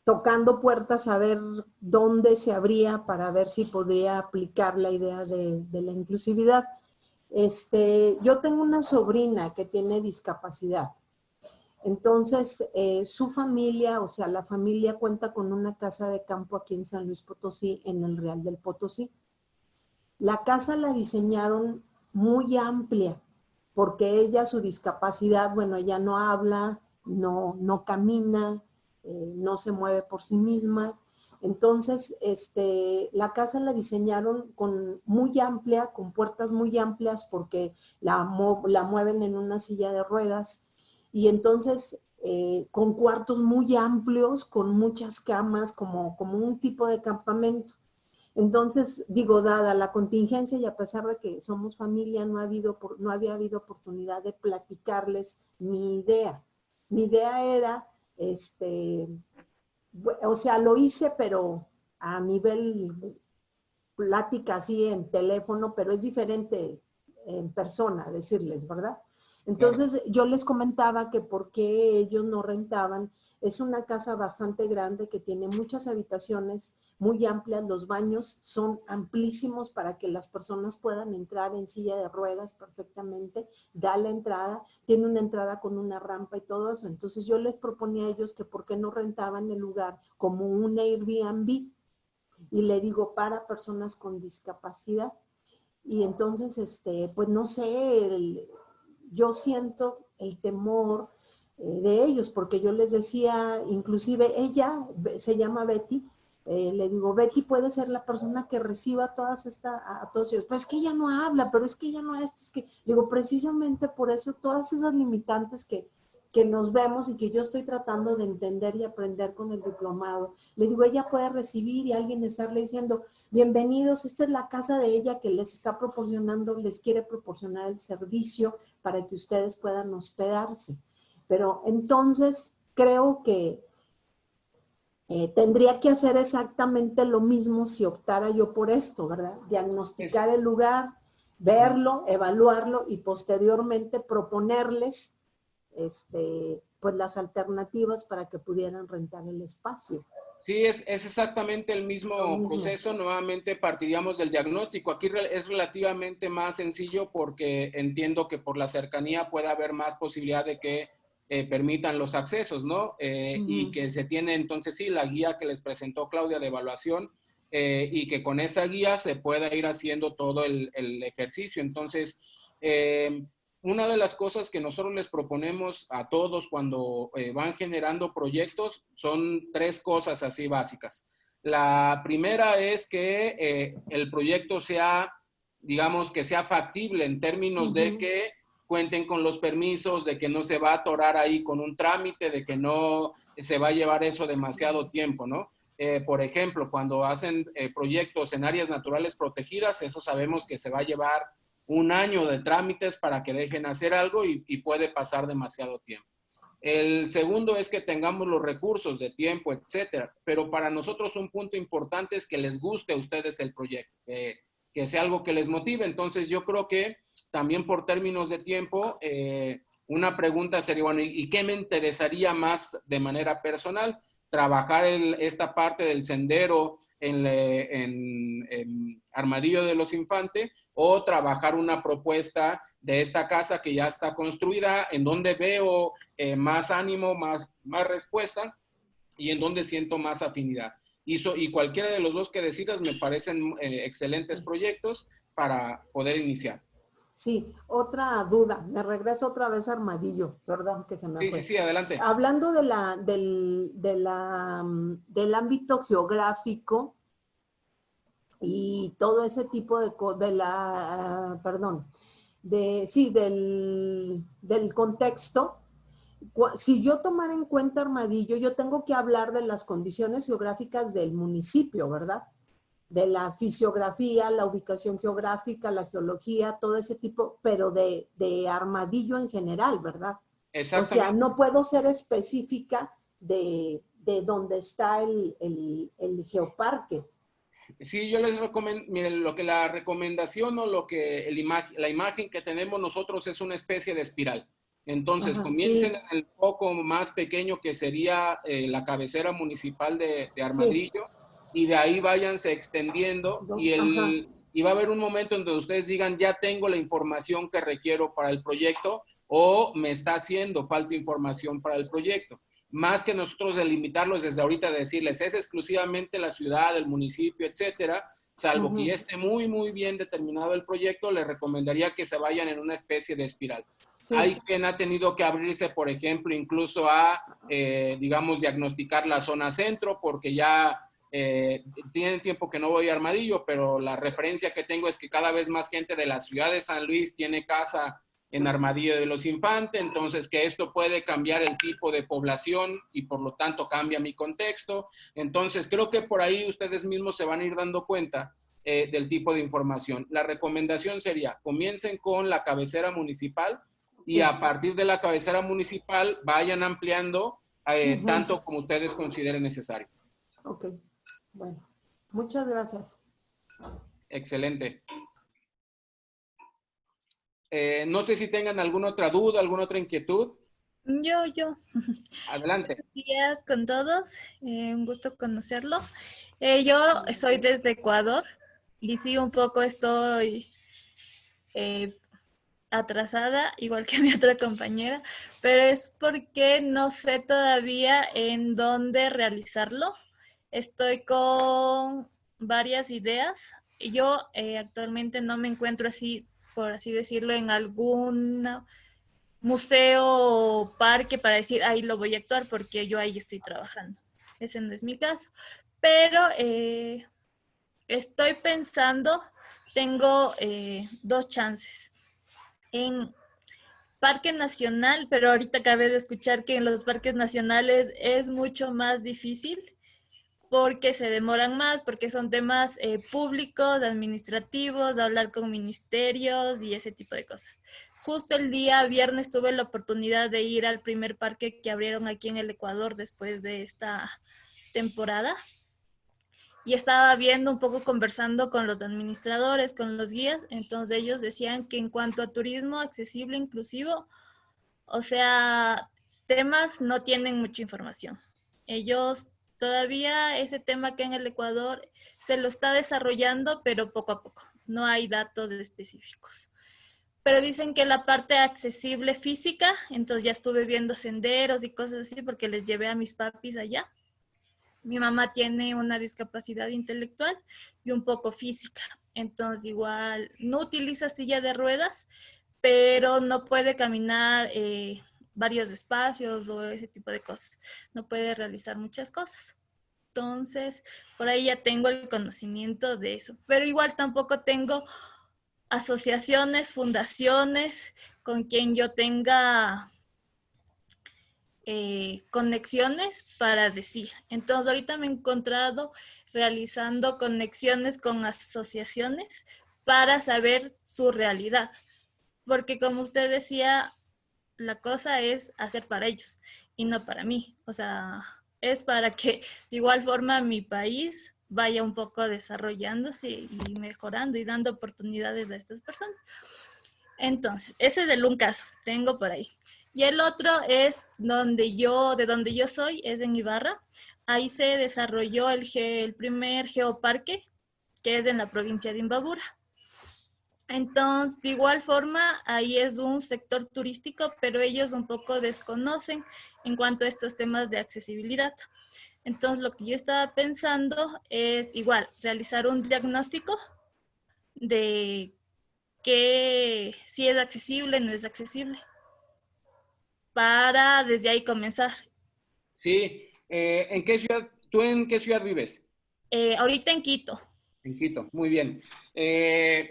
Speaker 5: Tocando puertas a ver dónde se abría para ver si podía aplicar la idea de la inclusividad. Yo tengo una sobrina que tiene discapacidad Entonces, su familia, o sea, la familia cuenta con una casa de campo aquí en San Luis Potosí, en el Real del Potosí. La casa la diseñaron muy amplia, porque ella, su discapacidad, bueno, ella no habla, no camina, no se mueve por sí misma. Entonces, la casa la diseñaron muy amplia, con puertas muy amplias, porque la mueven en una silla de ruedas. Y entonces, con cuartos muy amplios, con muchas camas, como un tipo de campamento. Entonces, digo, dada la contingencia y a pesar de que somos familia, no había habido oportunidad de platicarles mi idea. Mi idea era, o sea, lo hice, pero a nivel plática así en teléfono, pero es diferente en persona decirles, ¿verdad? Entonces, claro, yo les comentaba que por qué ellos no rentaban. Es una casa bastante grande que tiene muchas habitaciones muy amplias, los baños son amplísimos para que las personas puedan entrar en silla de ruedas perfectamente, da la entrada, tiene una entrada con una rampa y todo eso. Entonces yo les proponía a ellos que por qué no rentaban el lugar como un Airbnb, y le digo para personas con discapacidad. Y entonces, pues no sé, yo siento el temor de ellos, porque yo les decía, inclusive ella se llama Betty, le digo, Betty puede ser la persona que reciba a todos ellos, pero es que ella no habla, pero es que ella no esto, es que, digo, precisamente por eso todas esas limitantes que nos vemos y que yo estoy tratando de entender y aprender con el diplomado. Le digo, ella puede recibir y alguien estarle diciendo, bienvenidos, esta es la casa de ella que les está proporcionando, les quiere proporcionar el servicio para que ustedes puedan hospedarse. Pero entonces creo que tendría que hacer exactamente lo mismo si optara yo por esto, ¿verdad? Diagnosticar el lugar, verlo, evaluarlo y posteriormente proponerles pues las alternativas para que pudieran rentar el espacio.
Speaker 1: Sí, es exactamente el mismo proceso. Nuevamente partiríamos del diagnóstico. Aquí es relativamente más sencillo porque entiendo que por la cercanía puede haber más posibilidad de que permitan los accesos, ¿no? Y que se tiene entonces sí la guía que les presentó Claudia de evaluación y que con esa guía se pueda ir haciendo todo el ejercicio. Entonces, una de las cosas que nosotros les proponemos a todos cuando van generando proyectos son 3 cosas así básicas. La primera es que el proyecto sea, digamos, que sea factible en términos de que cuenten con los permisos, de que no se va a atorar ahí con un trámite, de que no se va a llevar eso demasiado tiempo, ¿no? Por ejemplo, cuando hacen proyectos en áreas naturales protegidas, eso sabemos que se va a llevar 1 año de trámites para que dejen hacer algo y puede pasar demasiado tiempo. El segundo es que tengamos los recursos de tiempo, etcétera. Pero para nosotros un punto importante es que les guste a ustedes el proyecto, que sea algo que les motive. Entonces yo creo que también por términos de tiempo, una pregunta sería, bueno, ¿y qué me interesaría más de manera personal? Trabajar esta parte del sendero en Armadillo de los Infantes, o trabajar una propuesta de esta casa que ya está construida, en donde veo más ánimo, más respuesta y en donde siento más afinidad. Y cualquiera de los dos que decidas me parecen excelentes proyectos para poder iniciar.
Speaker 5: Sí, otra duda, me regreso otra vez a Armadillo, perdón que se me fue.
Speaker 1: Sí, adelante.
Speaker 5: Hablando del ámbito geográfico y todo ese tipo del contexto, si yo tomara en cuenta Armadillo, yo tengo que hablar de las condiciones geográficas del municipio, ¿verdad? De la fisiografía, la ubicación geográfica, la geología, todo ese tipo, pero de Armadillo en general, ¿verdad? O sea, no puedo ser específica de dónde está el geoparque.
Speaker 1: Sí, yo les recomiendo, miren, lo que la recomendación o lo que la imagen que tenemos nosotros es una especie de espiral. Entonces, comiencen en el foco más pequeño que sería la cabecera municipal de Armadillo, y de ahí váyanse extendiendo y va a haber un momento en donde ustedes digan, ya tengo la información que requiero para el proyecto, o me está haciendo falta información para el proyecto. Más que nosotros delimitarlos desde ahorita, decirles, es exclusivamente la ciudad, el municipio, etcétera, salvo que ya esté muy, muy bien determinado el proyecto, les recomendaría que se vayan en una especie de espiral. Sí. Hay quien ha tenido que abrirse, por ejemplo, incluso a, digamos, diagnosticar la zona centro, porque ya tienen tiempo que no voy a Armadillo, pero la referencia que tengo es que cada vez más gente de la ciudad de San Luis tiene casa en Armadillo de los Infantes, entonces que esto puede cambiar el tipo de población y por lo tanto cambia mi contexto. Entonces creo que por ahí ustedes mismos se van a ir dando cuenta del tipo de información. La recomendación sería, comiencen con la cabecera municipal y a partir de la cabecera municipal vayan ampliando tanto como ustedes consideren necesario.
Speaker 5: Ok, bueno, muchas gracias.
Speaker 1: Excelente. No sé si tengan alguna otra duda, alguna otra inquietud.
Speaker 6: Yo.
Speaker 1: Adelante.
Speaker 6: Buenos días con todos, un gusto conocerlo. Yo soy desde Ecuador y sí, un poco estoy atrasada, igual que mi otra compañera, pero es porque no sé todavía en dónde realizarlo. Estoy con varias ideas. Yo actualmente no me encuentro así, por así decirlo, en algún museo o parque para decir, ahí lo voy a actuar porque yo ahí estoy trabajando. Ese no es mi caso. Pero estoy pensando, tengo dos chances. En Parque Nacional, pero ahorita acabé de escuchar que en los parques nacionales es mucho más difícil porque se demoran más, porque son temas públicos, administrativos, hablar con ministerios y ese tipo de cosas. Justo el día viernes tuve la oportunidad de ir al primer parque que abrieron aquí en el Ecuador después de esta temporada. Y estaba viendo un poco, conversando con los administradores, con los guías, entonces ellos decían que en cuanto a turismo accesible, inclusivo, o sea, temas no tienen mucha información. Ellos todavía ese tema que en el Ecuador se lo está desarrollando, pero poco a poco. No hay datos específicos. Pero dicen que la parte accesible física, entonces ya estuve viendo senderos y cosas así porque les llevé a mis papis allá. Mi mamá tiene una discapacidad intelectual y un poco física. Entonces igual no utiliza silla de ruedas, pero no puede caminar varios espacios o ese tipo de cosas. No puede realizar muchas cosas. Entonces, por ahí ya tengo el conocimiento de eso. Pero igual tampoco tengo asociaciones, fundaciones con quien yo tenga conexiones para decir. Entonces, ahorita me he encontrado realizando conexiones con asociaciones para saber su realidad. Porque como usted decía, la cosa es hacer para ellos y no para mí. O sea, es para que de igual forma mi país vaya un poco desarrollándose y mejorando y dando oportunidades a estas personas. Entonces, ese es un caso, tengo por ahí. Y el otro es de donde yo soy, es en Ibarra. Ahí se desarrolló el primer geoparque, que es en la provincia de Imbabura. Entonces, de igual forma, ahí es un sector turístico, pero ellos un poco desconocen en cuanto a estos temas de accesibilidad. Entonces, lo que yo estaba pensando es igual, realizar un diagnóstico de que si es accesible, no es accesible, para desde ahí comenzar.
Speaker 1: Sí, ¿en qué ciudad, tú en qué ciudad vives?
Speaker 6: Ahorita en Quito.
Speaker 1: En Quito, muy bien.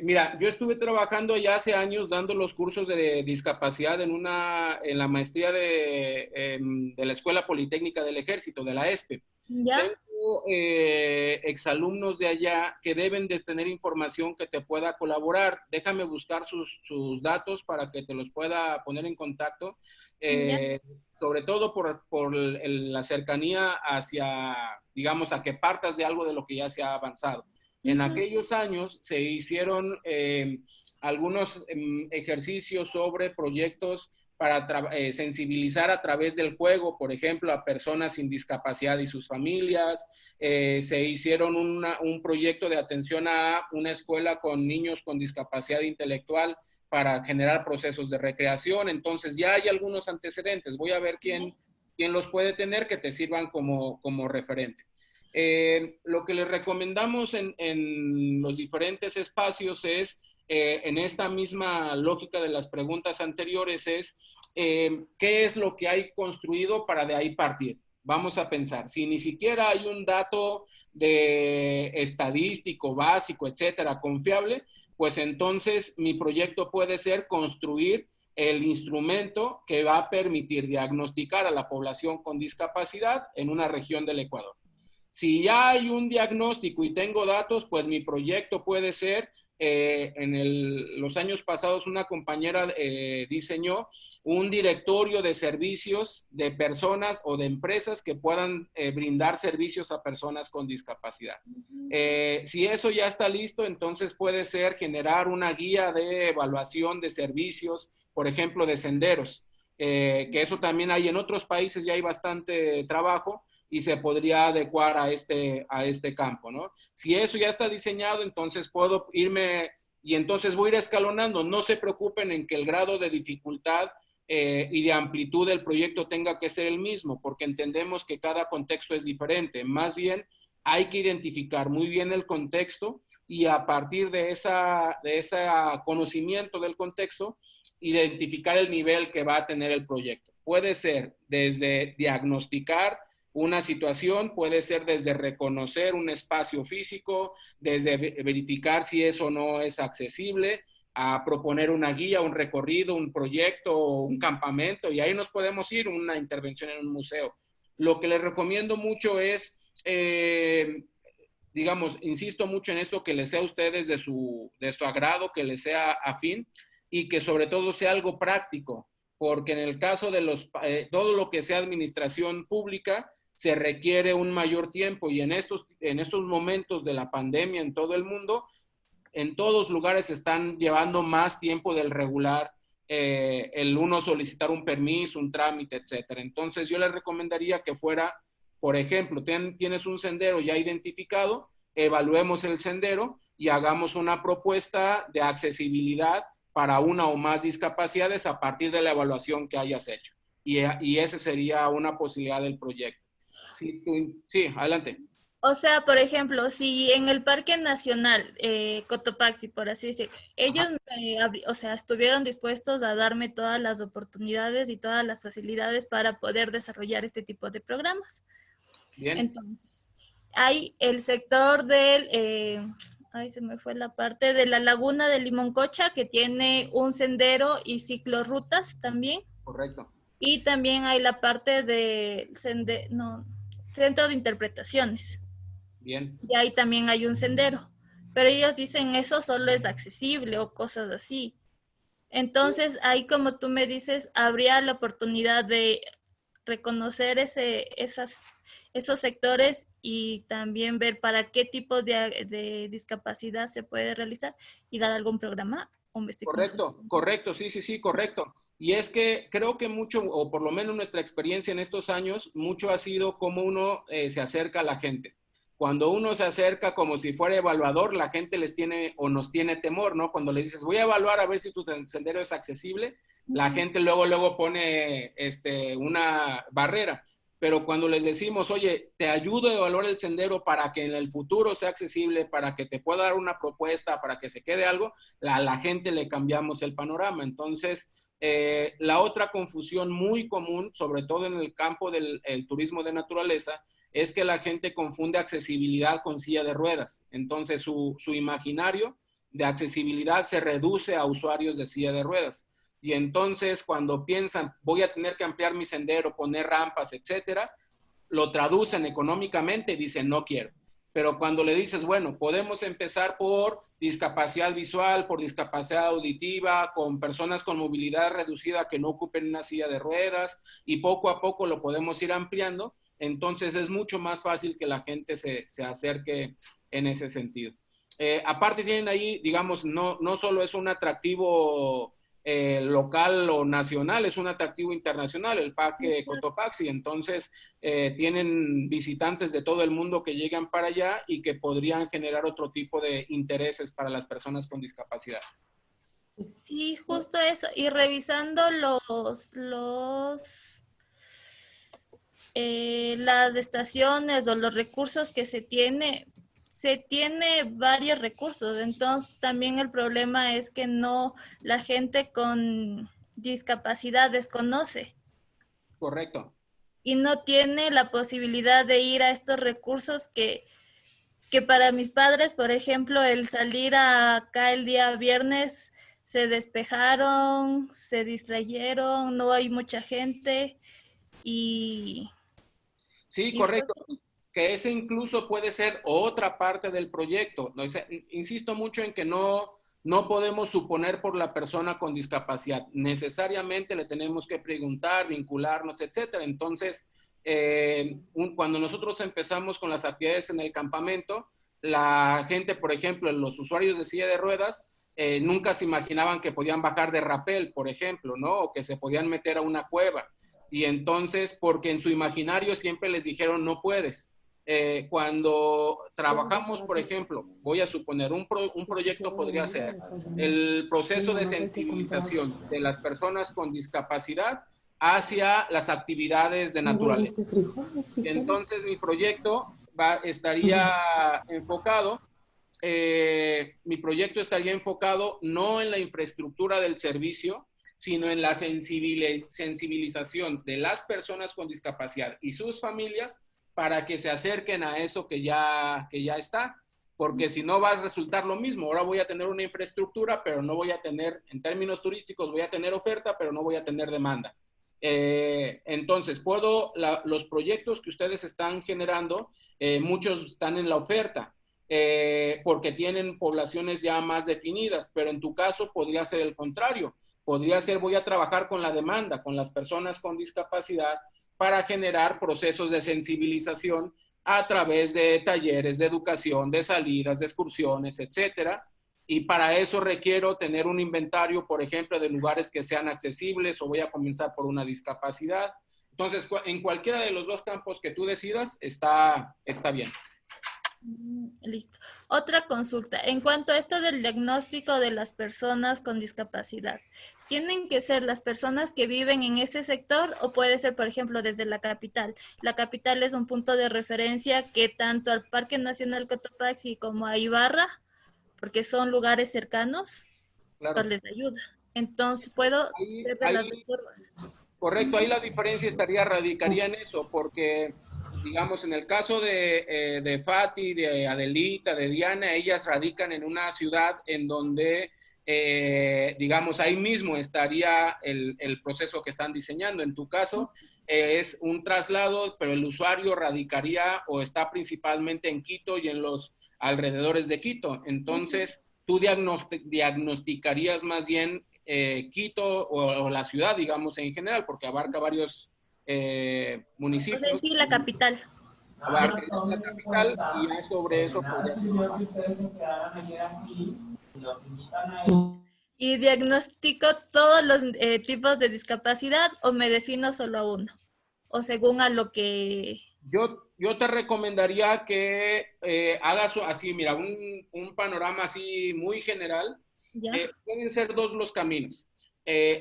Speaker 1: Mira, yo estuve trabajando ya hace años dando los cursos de discapacidad en la maestría de la Escuela Politécnica del Ejército, de la ESPE.
Speaker 6: ¿Ya?
Speaker 1: Tengo exalumnos de allá que deben de tener información que te pueda colaborar. Déjame buscar sus datos para que te los pueda poner en contacto. Sobre todo por la cercanía hacia, digamos, a que partas de algo de lo que ya se ha avanzado. En aquellos años se hicieron algunos ejercicios sobre proyectos para sensibilizar a través del juego, por ejemplo, a personas sin discapacidad y sus familias. Se hicieron un proyecto de atención a una escuela con niños con discapacidad intelectual para generar procesos de recreación. Entonces ya hay algunos antecedentes. Voy a ver quién los puede tener que te sirvan como referente. Lo que les recomendamos en los diferentes espacios es, en esta misma lógica de las preguntas anteriores, es qué es lo que hay construido para de ahí partir. Vamos a pensar, si ni siquiera hay un dato de estadístico, básico, etcétera, confiable, pues entonces mi proyecto puede ser construir el instrumento que va a permitir diagnosticar a la población con discapacidad en una región del Ecuador. Si ya hay un diagnóstico y tengo datos, pues mi proyecto puede ser, los años pasados una compañera diseñó un directorio de servicios de personas o de empresas que puedan brindar servicios a personas con discapacidad. Si eso ya está listo, entonces puede ser generar una guía de evaluación de servicios, por ejemplo, de senderos, que eso también hay en otros países, ya hay bastante trabajo y se podría adecuar a este campo, ¿no? Si eso ya está diseñado, entonces puedo irme y entonces voy a ir escalonando. No se preocupen en que el grado de dificultad y de amplitud del proyecto tenga que ser el mismo, porque entendemos que cada contexto es diferente. Más bien, hay que identificar muy bien el contexto y a partir de ese conocimiento del contexto, identificar el nivel que va a tener el proyecto. Puede ser desde diagnosticar una situación, puede ser desde reconocer un espacio físico, desde verificar si eso no es accesible, a proponer una guía, un recorrido, un proyecto, un campamento, y ahí nos podemos ir, una intervención en un museo. Lo que les recomiendo mucho es, digamos, insisto mucho en esto, que les sea a ustedes de su agrado, que les sea afín, y que sobre todo sea algo práctico, porque en el caso de todo lo que sea administración pública, se requiere un mayor tiempo y en estos momentos de la pandemia en todo el mundo, en todos lugares están llevando más tiempo del regular, el uno solicitar un permiso, un trámite, etcétera. Entonces yo les recomendaría que fuera, por ejemplo, tienes un sendero ya identificado, evaluemos el sendero y hagamos una propuesta de accesibilidad para una o más discapacidades a partir de la evaluación que hayas hecho. Y esa sería una posibilidad del proyecto. Sí, adelante.
Speaker 6: O sea, por ejemplo, si en el Parque Nacional Cotopaxi, por así decir, ellos o sea, estuvieron dispuestos a darme todas las oportunidades y todas las facilidades para poder desarrollar este tipo de programas.
Speaker 1: Bien.
Speaker 6: Entonces, hay el sector del, se me fue la parte de la laguna de Limoncocha, que tiene un sendero y ciclorrutas también.
Speaker 1: Correcto.
Speaker 6: Y también hay la parte del centro de interpretaciones.
Speaker 1: Bien.
Speaker 6: Y ahí también hay un sendero. Pero ellos dicen eso solo es accesible o cosas así. Entonces, sí, ahí como tú me dices, habría la oportunidad de reconocer esos sectores y también ver para qué tipo de discapacidad se puede realizar y dar algún programa.
Speaker 1: Correcto, sí, correcto. Y es que creo que mucho, o por lo menos nuestra experiencia en estos años, mucho ha sido cómo uno se acerca a la gente. Cuando uno se acerca como si fuera evaluador, la gente les tiene o nos tiene temor, ¿no? Cuando le dices, voy a evaluar a ver si tu sendero es accesible, la gente luego pone una barrera. Pero cuando les decimos, oye, te ayudo a evaluar el sendero para que en el futuro sea accesible, para que te pueda dar una propuesta, para que se quede algo, a la gente le cambiamos el panorama. Entonces, la otra confusión muy común, sobre todo en el campo del turismo de naturaleza, es que la gente confunde accesibilidad con silla de ruedas. Entonces, su imaginario de accesibilidad se reduce a usuarios de silla de ruedas. Y entonces, cuando piensan, voy a tener que ampliar mi sendero, poner rampas, etcétera, lo traducen económicamente y dicen, no quiero. Pero cuando le dices, bueno, podemos empezar por discapacidad visual, por discapacidad auditiva, con personas con movilidad reducida que no ocupen una silla de ruedas, y poco a poco lo podemos ir ampliando, entonces es mucho más fácil que la gente se acerque en ese sentido. Aparte tienen ahí, digamos, no solo es un atractivo local o nacional, es un atractivo internacional, el Parque Cotopaxi. Entonces tienen visitantes de todo el mundo que llegan para allá y que podrían generar otro tipo de intereses para las personas con discapacidad.
Speaker 6: Sí, justo eso. Y revisando las estaciones o los recursos que se tiene varios recursos. Entonces, también el problema es que no, la gente con discapacidad desconoce
Speaker 1: Correcto.
Speaker 6: y no tiene la posibilidad de ir a estos recursos que para mis padres, por ejemplo, el salir acá el día viernes, se despejaron, se distrayeron, no hay mucha gente y,
Speaker 1: Sí,
Speaker 6: y fue...
Speaker 1: correcto. Que ese incluso puede ser otra parte del proyecto. ¿No? O sea, insisto mucho en que no podemos suponer por la persona con discapacidad. Necesariamente le tenemos que preguntar, vincularnos, etcétera. Entonces, cuando nosotros empezamos con las actividades en el campamento, la gente, por ejemplo, los usuarios de silla de ruedas, nunca se imaginaban que podían bajar de rapel, por ejemplo, ¿no? O que se podían meter a una cueva. Y entonces, porque en su imaginario siempre les dijeron, no puedes. Cuando trabajamos, por ejemplo, voy a suponer, un proyecto podría ser el proceso de sensibilización de las personas con discapacidad hacia las actividades de naturaleza. Entonces, mi proyecto estaría enfocado, no en la infraestructura del servicio, sino en la sensibilización de las personas con discapacidad y sus familias para que se acerquen a eso que ya está, porque si no va a resultar lo mismo. Ahora voy a tener una infraestructura, pero no voy a tener, en términos turísticos, voy a tener oferta, pero no voy a tener demanda. Entonces, los proyectos que ustedes están generando, muchos están en la oferta, porque tienen poblaciones ya más definidas, pero en tu caso podría ser el contrario. Podría ser, voy a trabajar con la demanda, con las personas con discapacidad, para generar procesos de sensibilización a través de talleres de educación, de salidas, de excursiones, etcétera. Y para eso requiero tener un inventario, por ejemplo, de lugares que sean accesibles, o voy a comenzar por una discapacidad. Entonces, en cualquiera de los dos campos que tú decidas, está bien.
Speaker 6: Listo. Otra consulta. En cuanto a esto del diagnóstico de las personas con discapacidad, ¿tienen que ser las personas que viven en ese sector o puede ser, por ejemplo, desde la capital? La capital es un punto de referencia que tanto al Parque Nacional Cotopaxi como a Ibarra, porque son lugares cercanos,
Speaker 1: Claro.
Speaker 6: pues les ayuda. Entonces, puedo ser de las dos formas.
Speaker 1: Correcto, ahí la diferencia radicaría en eso, porque, digamos, en el caso de Fati, de Adelita, de Diana, ellas radican en una ciudad en donde, digamos, ahí mismo estaría el proceso que están diseñando. En tu caso, es un traslado, pero el usuario radicaría o está principalmente en Quito y en los alrededores de Quito. Entonces, tú diagnosticarías más bien Quito o la ciudad, digamos, en general, porque abarca varios municipios.
Speaker 6: O sea, sí, la capital.
Speaker 1: Abarca la capital y ya sobre eso podría
Speaker 6: ¿Y diagnostico todos los tipos de discapacidad o me defino solo a uno? O según a lo que...
Speaker 1: Yo te recomendaría que hagas así, mira, un panorama así muy general. Pueden ser dos los caminos.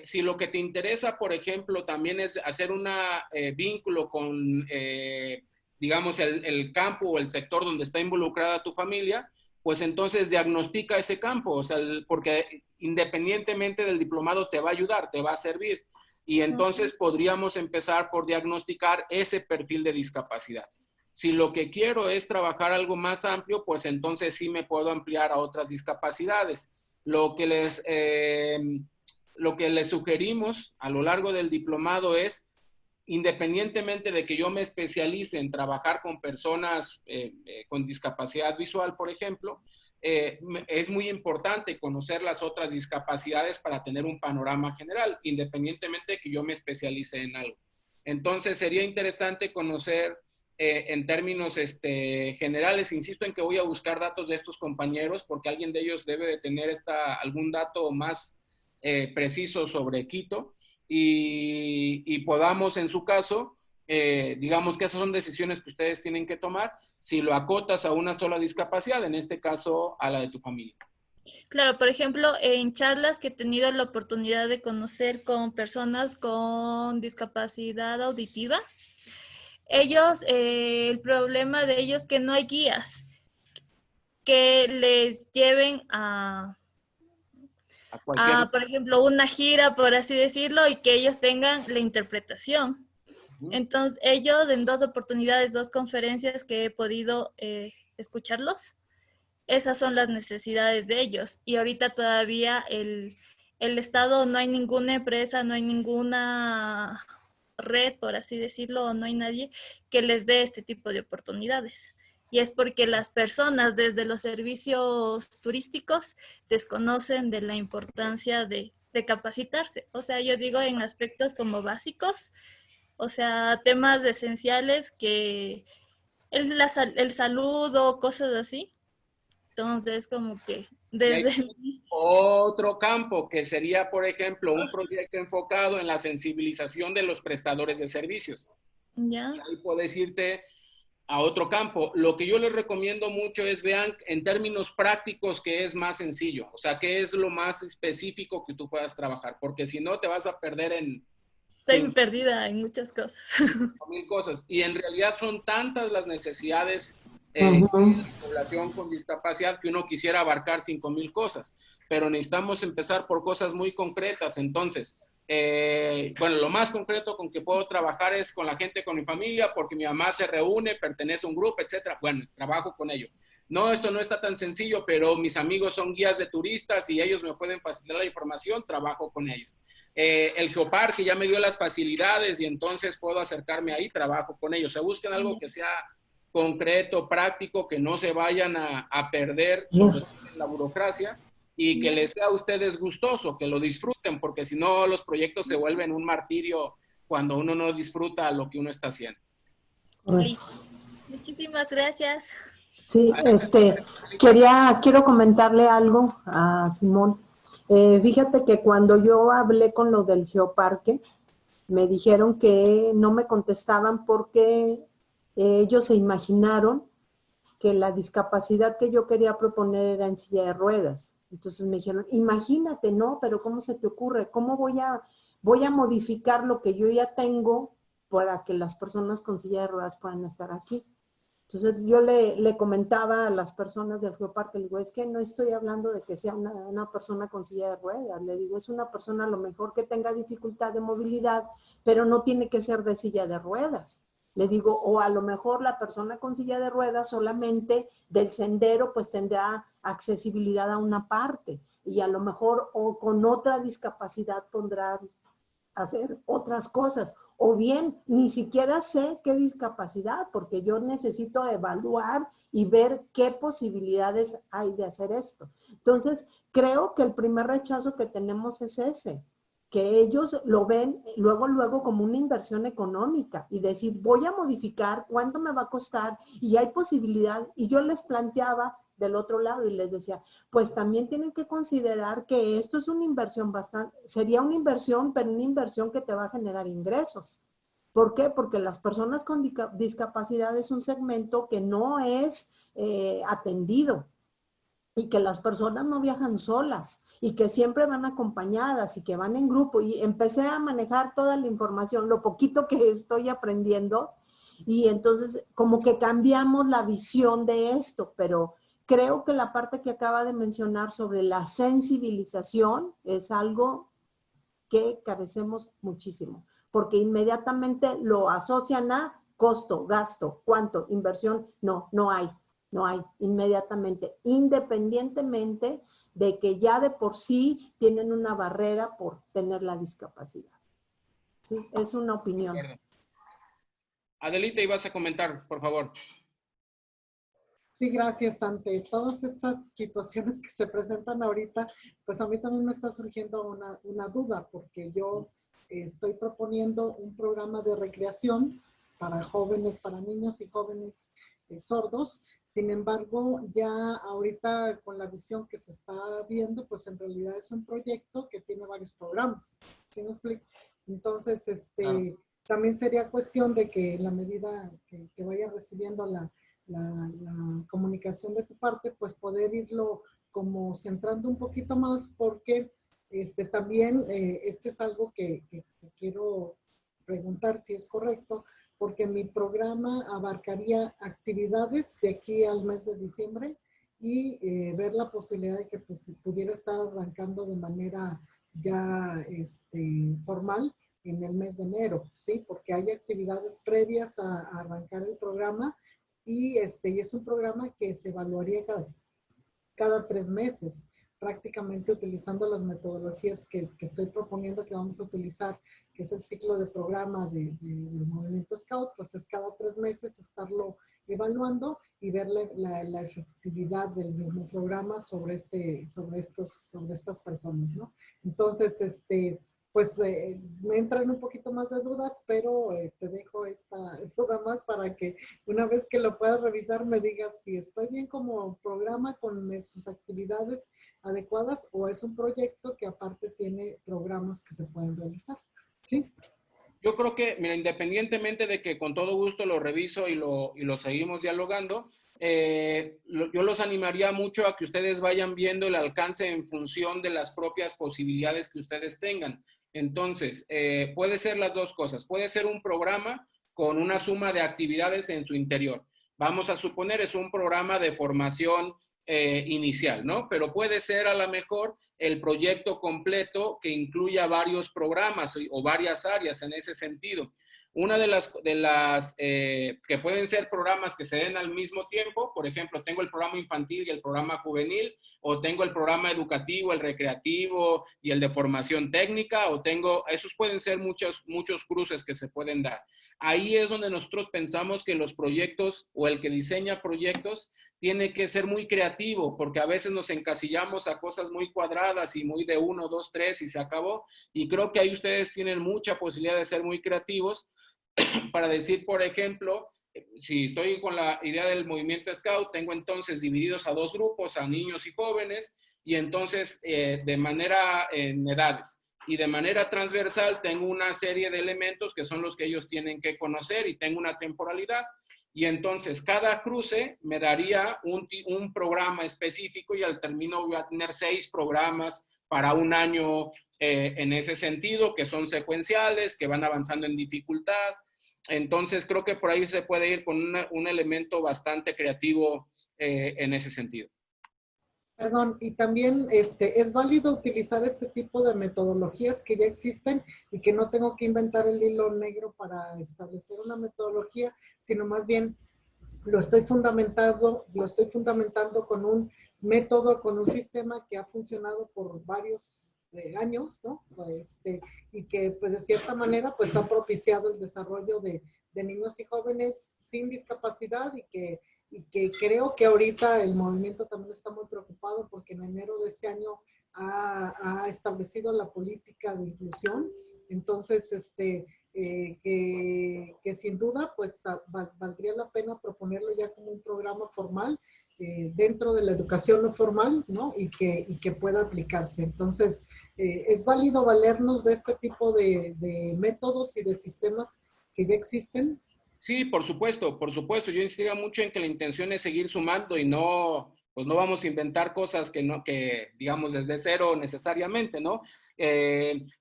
Speaker 1: Si lo que te interesa, por ejemplo, también es hacer un vínculo con, digamos, el campo o el sector donde está involucrada tu familia, pues entonces diagnostica ese campo, o sea, porque independientemente del diplomado te va a ayudar, te va a servir. Y entonces podríamos empezar por diagnosticar ese perfil de discapacidad. Si lo que quiero es trabajar algo más amplio, pues entonces sí me puedo ampliar a otras discapacidades. Lo que les sugerimos a lo largo del diplomado es, independientemente de que yo me especialice en trabajar con personas con discapacidad visual, por ejemplo, es muy importante conocer las otras discapacidades para tener un panorama general, independientemente de que yo me especialice en algo. Entonces, sería interesante conocer en términos generales. Insisto en que voy a buscar datos de estos compañeros, porque alguien de ellos debe de tener algún dato más preciso sobre Quito, y podamos, en su caso, digamos que esas son decisiones que ustedes tienen que tomar, si lo acotas a una sola discapacidad, en este caso a la de tu familia.
Speaker 6: Claro, por ejemplo, en charlas que he tenido la oportunidad de conocer con personas con discapacidad auditiva, ellos, el problema de ellos es que no hay guías que les lleven
Speaker 1: A cualquier...
Speaker 6: por ejemplo, una gira, por así decirlo, y que ellos tengan la interpretación.
Speaker 1: Ujú.
Speaker 6: Entonces, ellos en 2 oportunidades, 2 conferencias que he podido escucharlos, esas son las necesidades de ellos. Y ahorita todavía el Estado, no hay ninguna empresa, no hay ninguna red, por así decirlo, o no hay nadie que les dé este tipo de oportunidades. Y es porque las personas desde los servicios turísticos desconocen de la importancia de capacitarse. O sea, yo digo en aspectos como básicos, o sea, temas esenciales que el salud o cosas así. Entonces, como que
Speaker 1: Y hay
Speaker 6: desde...
Speaker 1: otro campo que sería, por ejemplo, un proyecto enfocado en la sensibilización de los prestadores de servicios.
Speaker 6: ¿Ya?
Speaker 1: Y ahí puedes irte a otro campo. Lo que yo les recomiendo mucho es vean en términos prácticos qué es más sencillo, o sea, qué es lo más específico que tú puedas trabajar, porque si no te vas a perder en
Speaker 6: Estoy perdida en muchas cosas.
Speaker 1: 5,000 cosas. Y en realidad son tantas las necesidades
Speaker 5: Ujú.
Speaker 1: de la población con discapacidad que uno quisiera abarcar 5,000 cosas, pero necesitamos empezar por cosas muy concretas. Entonces, bueno, lo más concreto con que puedo trabajar es con la gente, con mi familia, porque mi mamá se reúne, pertenece a un grupo, etcétera. Bueno, trabajo con ellos. No, esto no está tan sencillo, pero mis amigos son guías de turistas y ellos me pueden facilitar la información, trabajo con ellos. El Geoparque ya me dio las facilidades y entonces puedo acercarme ahí, trabajo con ellos. Se busquen algo que sea concreto, práctico, que no se vayan a perder, sobre todo en la burocracia, y que les sea a ustedes gustoso, que lo disfruten, porque si no los proyectos se vuelven un martirio cuando uno no disfruta lo que uno está haciendo.
Speaker 6: Listo. Muchísimas gracias.
Speaker 5: Sí, quiero comentarle algo a Simón. Fíjate que cuando yo hablé con lo del Geoparque, me dijeron que no me contestaban porque ellos se imaginaron que la discapacidad que yo quería proponer era en silla de ruedas. Entonces me dijeron, imagínate, ¿no? Pero ¿cómo se te ocurre? ¿Cómo voy a modificar lo que yo ya tengo para que las personas con silla de ruedas puedan estar aquí? Entonces yo le comentaba a las personas del Geoparque, le digo, es que no estoy hablando de que sea una persona con silla de ruedas, le digo, es una persona a lo mejor que tenga dificultad de movilidad, pero no tiene que ser de silla de ruedas. Le digo, o a lo mejor la persona con silla de ruedas solamente del sendero pues tendrá accesibilidad a una parte y a lo mejor o con otra discapacidad podrá hacer otras cosas. O bien, ni siquiera sé qué discapacidad, porque yo necesito evaluar y ver qué posibilidades hay de hacer esto. Entonces, creo que el primer rechazo que tenemos es ese, que ellos lo ven luego como una inversión económica y decir, voy a modificar, ¿cuánto me va a costar? Y hay posibilidad. Y yo les planteaba del otro lado y les decía, pues también tienen que considerar que esto es una inversión sería una inversión, pero una inversión que te va a generar ingresos. ¿Por qué? Porque las personas con discapacidad es un segmento que no es atendido y que las personas no viajan solas y que siempre van acompañadas y que van en grupo. Y empecé a manejar toda la información, lo poquito que estoy aprendiendo, y entonces como que cambiamos la visión de esto, pero creo que la parte que acaba de mencionar sobre la sensibilización es algo que carecemos muchísimo, porque inmediatamente lo asocian a costo, gasto, cuánto, inversión, no hay, inmediatamente, independientemente de que ya de por sí tienen una barrera por tener la discapacidad. ¿Sí? Es una opinión.
Speaker 1: Adelita, ibas a comentar, por favor.
Speaker 4: Sí, gracias. Ante todas estas situaciones que se presentan ahorita, pues a mí también me está surgiendo una duda, porque yo estoy proponiendo un programa de recreación para jóvenes, para niños y jóvenes sordos. Sin embargo, ya ahorita con la visión que se está viendo, pues en realidad es un proyecto que tiene varios programas. ¿Sí me explico? Entonces,
Speaker 1: Claro.
Speaker 4: también sería cuestión de que en la medida que vaya recibiendo la la comunicación de tu parte, pues poder irlo como centrando un poquito más, porque también este es algo que quiero preguntar si es correcto, porque mi programa abarcaría actividades de aquí al mes de diciembre y ver la posibilidad de que pues, pudiera estar arrancando de manera ya formal en el mes de enero, ¿sí? Porque hay actividades previas a arrancar el programa y es un programa que se evaluaría cada 3 meses, prácticamente utilizando las metodologías que estoy proponiendo que vamos a utilizar, que es el ciclo de programa del Movimiento Scout, pues es cada 3 meses estarlo evaluando y ver la efectividad del mismo programa sobre estas personas, ¿no? Entonces, pues me entran un poquito más de dudas, pero te dejo esta duda más para que una vez que lo puedas revisar me digas si estoy bien como programa con sus actividades adecuadas o es un proyecto que aparte tiene programas que se pueden realizar. ¿Sí?
Speaker 1: Yo creo que, mira, independientemente de que con todo gusto lo reviso y lo seguimos dialogando, yo los animaría mucho a que ustedes vayan viendo el alcance en función de las propias posibilidades que ustedes tengan. Entonces, puede ser las dos cosas. Puede ser un programa con una suma de actividades en su interior. Vamos a suponer es un programa de formación inicial, ¿no? Pero puede ser a lo mejor el proyecto completo que incluya varios programas o varias áreas en ese sentido. Una de las que pueden ser programas que se den al mismo tiempo, por ejemplo, tengo el programa infantil y el programa juvenil, o tengo el programa educativo, el recreativo y el de formación técnica, esos pueden ser muchos cruces que se pueden dar. Ahí es donde nosotros pensamos que los proyectos o el que diseña proyectos tiene que ser muy creativo, porque a veces nos encasillamos a cosas muy cuadradas y muy de 1, 2, 3 y se acabó. Y creo que ahí ustedes tienen mucha posibilidad de ser muy creativos para decir, por ejemplo, si estoy con la idea del movimiento Scout, tengo entonces divididos a 2 grupos, a niños y jóvenes, y entonces de manera en edades. Y de manera transversal tengo una serie de elementos que son los que ellos tienen que conocer y tengo una temporalidad. Y entonces cada cruce me daría un programa específico y al término voy a tener 6 programas para un año en ese sentido, que son secuenciales, que van avanzando en dificultad. Entonces creo que por ahí se puede ir con un elemento bastante creativo en ese sentido.
Speaker 4: Perdón, y también es válido utilizar este tipo de metodologías que ya existen y que no tengo que inventar el hilo negro para establecer una metodología, sino más bien lo estoy fundamentando con un método, con un sistema que ha funcionado por varios años, ¿no? Y que pues, de cierta manera pues ha propiciado el desarrollo de niños y jóvenes sin discapacidad y que creo que ahorita el movimiento también está muy preocupado porque en enero de este año ha establecido la política de inclusión. Entonces, que sin duda, pues valdría la pena proponerlo ya como un programa formal dentro de la educación no formal, ¿no? Y que pueda aplicarse. Entonces, es válido valernos de este tipo de métodos y de sistemas que ya existen.
Speaker 1: Sí, por supuesto, por supuesto. Yo insistiría mucho en que la intención es seguir sumando y no, pues no vamos a inventar cosas que digamos, desde cero necesariamente, ¿no?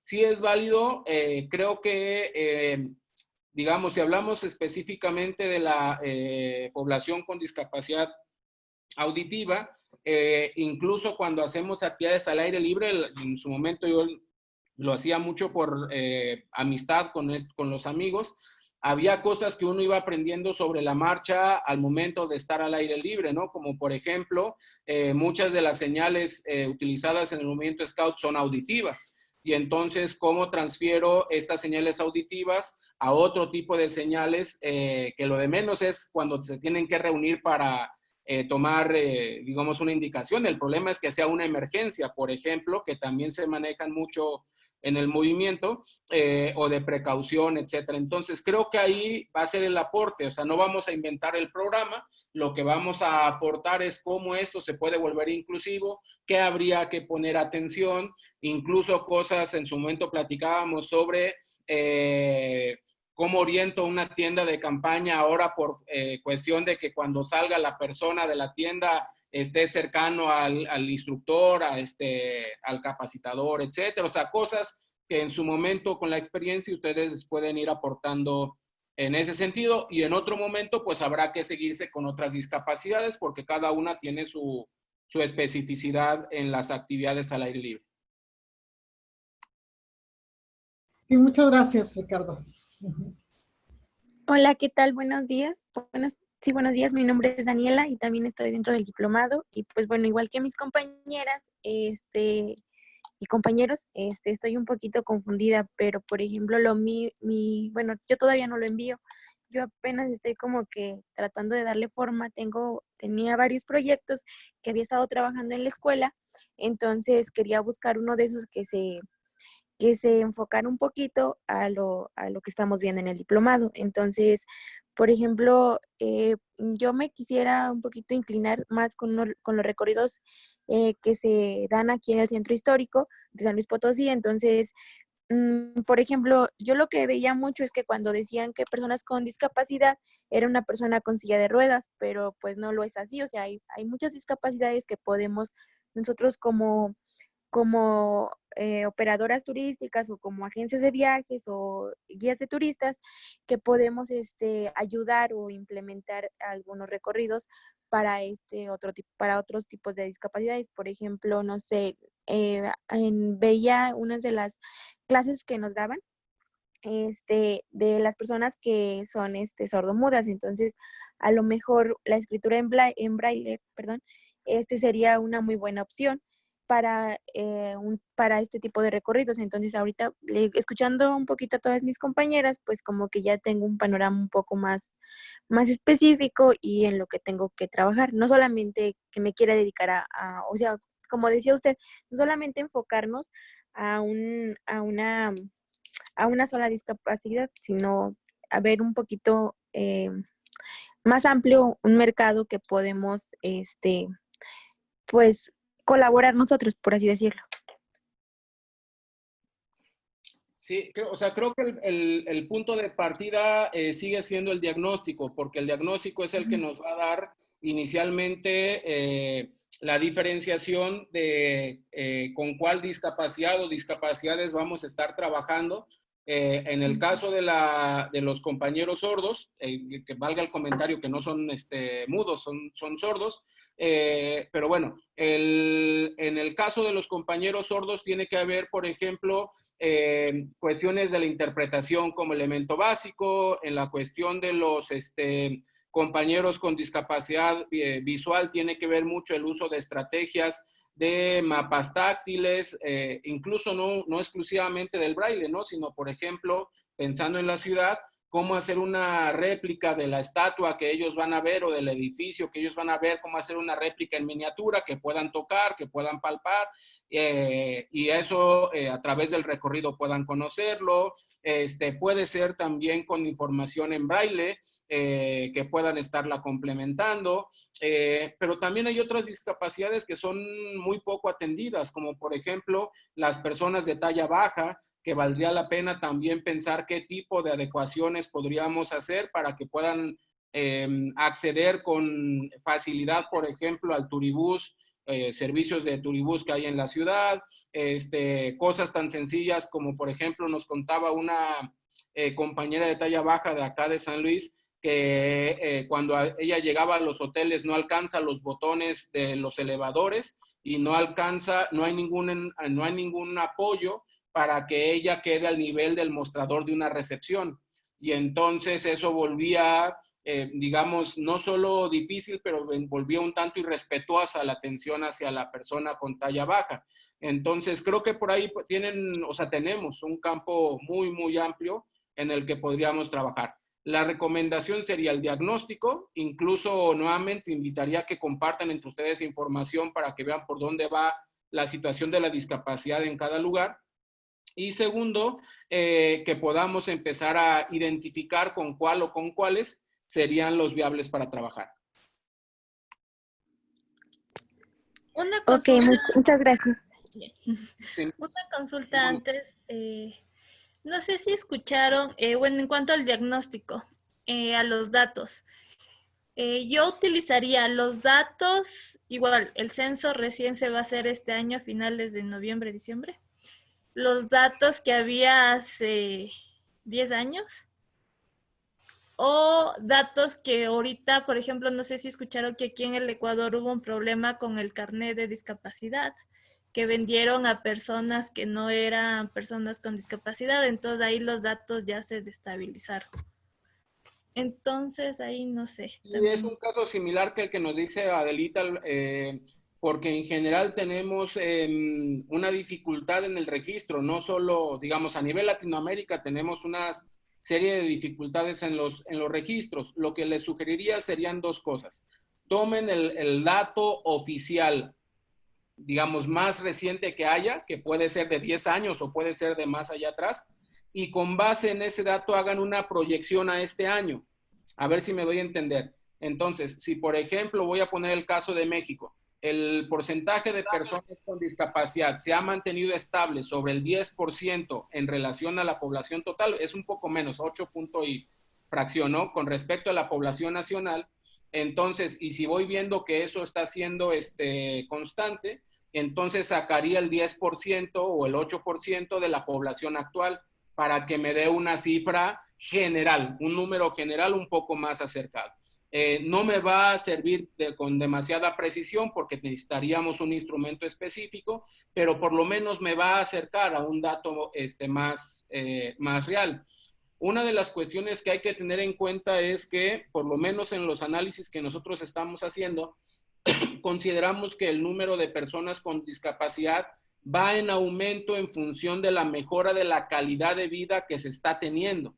Speaker 1: Sí es válido, creo que, digamos, si hablamos específicamente de la población con discapacidad auditiva, incluso cuando hacemos actividades al aire libre, en su momento yo lo hacía mucho por amistad con los amigos, había cosas que uno iba aprendiendo sobre la marcha al momento de estar al aire libre, ¿no? Como por ejemplo, muchas de las señales utilizadas en el movimiento Scout son auditivas. Y entonces, ¿cómo transfiero estas señales auditivas a otro tipo de señales? Que lo de menos es cuando se tienen que reunir para tomar, digamos, una indicación. El problema es que sea una emergencia, por ejemplo, que también se manejan mucho en el movimiento, o de precaución, etcétera. Entonces, creo que ahí va a ser el aporte, o sea, no vamos a inventar el programa, lo que vamos a aportar es cómo esto se puede volver inclusivo, qué habría que poner atención, incluso cosas, en su momento platicábamos sobre cómo oriento una tienda de campaña ahora por cuestión de que cuando salga la persona de la tienda esté cercano al instructor, al capacitador, etcétera. O sea, cosas que en su momento con la experiencia ustedes pueden ir aportando en ese sentido, y en otro momento pues habrá que seguirse con otras discapacidades porque cada una tiene su especificidad en las actividades al aire libre.
Speaker 4: Sí, muchas gracias, Ricardo.
Speaker 7: Hola, ¿qué tal? Buenos días. Sí, buenos días. Mi nombre es Daniela y también estoy dentro del diplomado. Y pues bueno, igual que mis compañeras, y compañeros, estoy un poquito confundida, pero por ejemplo, bueno, yo todavía no lo envío. Yo apenas estoy como que tratando de darle forma. Tenía varios proyectos que había estado trabajando en la escuela, entonces quería buscar uno de esos que se enfocara un poquito a lo que estamos viendo en el diplomado. Entonces, por ejemplo, yo me quisiera un poquito inclinar más con los recorridos que se dan aquí en el centro histórico de San Luis Potosí. Entonces, por ejemplo, yo lo que veía mucho es que cuando decían que personas con discapacidad era una persona con silla de ruedas, pero pues no lo es así. O sea, hay muchas discapacidades que podemos nosotros como operadoras turísticas o como agencias de viajes o guías de turistas que podemos ayudar o implementar algunos recorridos para para otros tipos de discapacidades. Por ejemplo, no sé, veía unas de las clases que nos daban de las personas que son sordomudas. Entonces, a lo mejor la escritura en braille, perdón, sería una muy buena opción para este tipo de recorridos. Entonces, ahorita, escuchando un poquito a todas mis compañeras, pues como que ya tengo un panorama un poco más específico y en lo que tengo que trabajar. No solamente que me quiera dedicar o sea, como decía usted, no solamente enfocarnos a una sola discapacidad, sino a ver un poquito más amplio un mercado que podemos, pues, colaborar nosotros, por así decirlo.
Speaker 1: Sí, creo que el punto de partida sigue siendo el diagnóstico, porque el diagnóstico es el que nos va a dar inicialmente la diferenciación de con cuál discapacidad o discapacidades vamos a estar trabajando. En el caso de los compañeros sordos, que valga el comentario que no son mudos, son sordos, pero bueno, en el caso de los compañeros sordos tiene que haber, por ejemplo, cuestiones de la interpretación como elemento básico. En la cuestión de los compañeros con discapacidad visual tiene que ver mucho el uso de estrategias de mapas táctiles, incluso no exclusivamente del braille, ¿no? Sino, por ejemplo, pensando en la ciudad, cómo hacer una réplica de la estatua que ellos van a ver o del edificio que ellos van a ver, cómo hacer una réplica en miniatura que puedan tocar, que puedan palpar, y eso a través del recorrido puedan conocerlo. Puede ser también con información en braille que puedan estarla complementando, pero también hay otras discapacidades que son muy poco atendidas, como por ejemplo las personas de talla baja, que valdría la pena también pensar qué tipo de adecuaciones podríamos hacer para que puedan acceder con facilidad, por ejemplo, al turibús, servicios de turibús que hay en la ciudad, cosas tan sencillas como, por ejemplo, nos contaba una compañera de talla baja de acá de San Luis, que cuando ella llegaba a los hoteles no alcanza los botones de los elevadores y no hay ningún apoyo para que ella quede al nivel del mostrador de una recepción. Y entonces eso volvía, digamos, no solo difícil, pero volvía un tanto irrespetuosa la atención hacia la persona con talla baja. Entonces creo que por ahí tenemos un campo muy, muy amplio en el que podríamos trabajar. La recomendación sería el diagnóstico. Incluso nuevamente invitaría a que compartan entre ustedes información para que vean por dónde va la situación de la discapacidad en cada lugar. Y segundo, que podamos empezar a identificar con cuál o con cuáles serían los viables para trabajar.
Speaker 6: Una consulta,
Speaker 7: muchas gracias.
Speaker 6: una consulta antes. No sé si escucharon, bueno, en cuanto al diagnóstico, a los datos. Yo utilizaría los datos, igual, el censo recién se va a hacer este año a finales de noviembre, diciembre. Los datos que había hace 10 años o datos que ahorita, por ejemplo, no sé si escucharon que aquí en el Ecuador hubo un problema con el carnet de discapacidad, que vendieron a personas que no eran personas con discapacidad, entonces ahí los datos ya se destabilizaron. Entonces ahí no sé.
Speaker 1: Y es un caso similar que el que nos dice Adelita, porque en general tenemos una dificultad en el registro, no solo, digamos, a nivel Latinoamérica tenemos una serie de dificultades en los registros. Lo que les sugeriría serían dos cosas. Tomen el dato oficial, digamos, más reciente que haya, que puede ser de 10 años o puede ser de más allá atrás, y con base en ese dato hagan una proyección a este año. A ver si me doy a entender. Entonces, si por ejemplo voy a poner el caso de México, el porcentaje de personas con discapacidad se ha mantenido estable sobre el 10% en relación a la población total, es un poco menos, 8 punto y fracción, ¿no? Con respecto a la población nacional. Entonces, y si voy viendo que eso está siendo constante, entonces sacaría el 10% o el 8% de la población actual para que me dé una cifra general, un número general un poco más acercado. No me va a servir con demasiada precisión porque necesitaríamos un instrumento específico, pero por lo menos me va a acercar a un dato más real. Una de las cuestiones que hay que tener en cuenta es que, por lo menos en los análisis que nosotros estamos haciendo, consideramos que el número de personas con discapacidad va en aumento en función de la mejora de la calidad de vida que se está teniendo.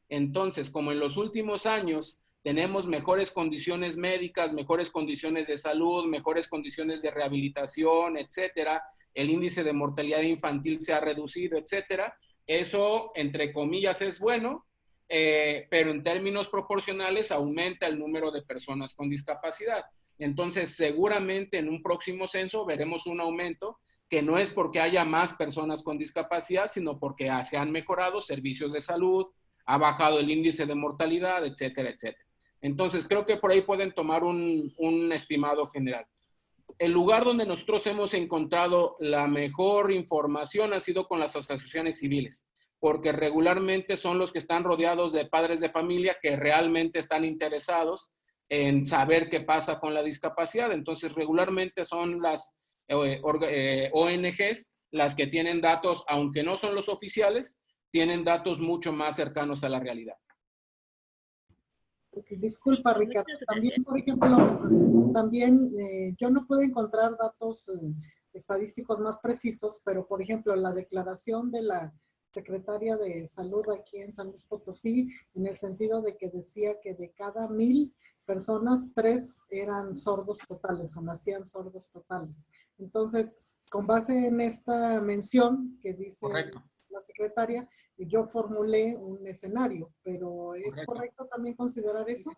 Speaker 1: Entonces, como en los últimos años tenemos mejores condiciones médicas, mejores condiciones de salud, mejores condiciones de rehabilitación, etcétera, el índice de mortalidad infantil se ha reducido, etcétera, eso, entre comillas, es bueno, pero en términos proporcionales aumenta el número de personas con discapacidad. Entonces, seguramente en un próximo censo veremos un aumento que no es porque haya más personas con discapacidad, sino porque se han mejorado servicios de salud, ha bajado el índice de mortalidad, etcétera, etcétera. Entonces, creo que por ahí pueden tomar un estimado general. El lugar donde nosotros hemos encontrado la mejor información ha sido con las asociaciones civiles, porque regularmente son los que están rodeados de padres de familia que realmente están interesados en saber qué pasa con la discapacidad. Entonces, regularmente son las ONGs las que tienen datos, aunque no son los oficiales, tienen datos mucho más cercanos a la realidad.
Speaker 4: Disculpa, Ricardo. También, por ejemplo, yo no puedo encontrar datos estadísticos más precisos, pero, por ejemplo, la declaración de la secretaria de Salud aquí en San Luis Potosí, en el sentido de que decía que de cada 1000 personas, 3 eran sordos totales o nacían sordos totales. Entonces, con base en esta mención que dice
Speaker 1: Correcto.
Speaker 4: la secretaria, yo formulé un escenario, pero ¿es correcto también considerar eso?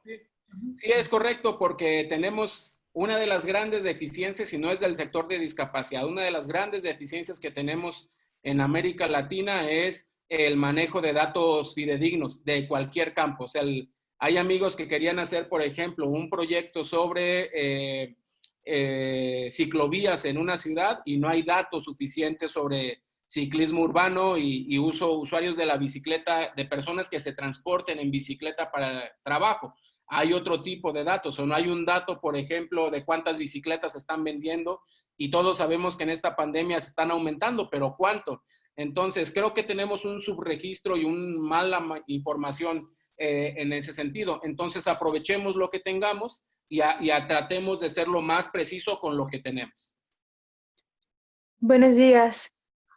Speaker 1: Sí, es correcto, porque tenemos una de las grandes deficiencias, y no es del sector de discapacidad, una de las grandes deficiencias que tenemos en América Latina es el manejo de datos fidedignos de cualquier campo. O sea, hay amigos que querían hacer, por ejemplo, un proyecto sobre ciclovías en una ciudad y no hay datos suficientes sobre ciclismo urbano y usuarios de la bicicleta, de personas que se transporten en bicicleta para trabajo. Hay otro tipo de datos, o no hay un dato, por ejemplo, de cuántas bicicletas se están vendiendo, y todos sabemos que en esta pandemia se están aumentando, pero ¿cuánto? Entonces, creo que tenemos un subregistro y una mala información en ese sentido. Entonces, aprovechemos lo que tengamos y tratemos de ser lo más preciso con lo que tenemos.
Speaker 8: Buenos días.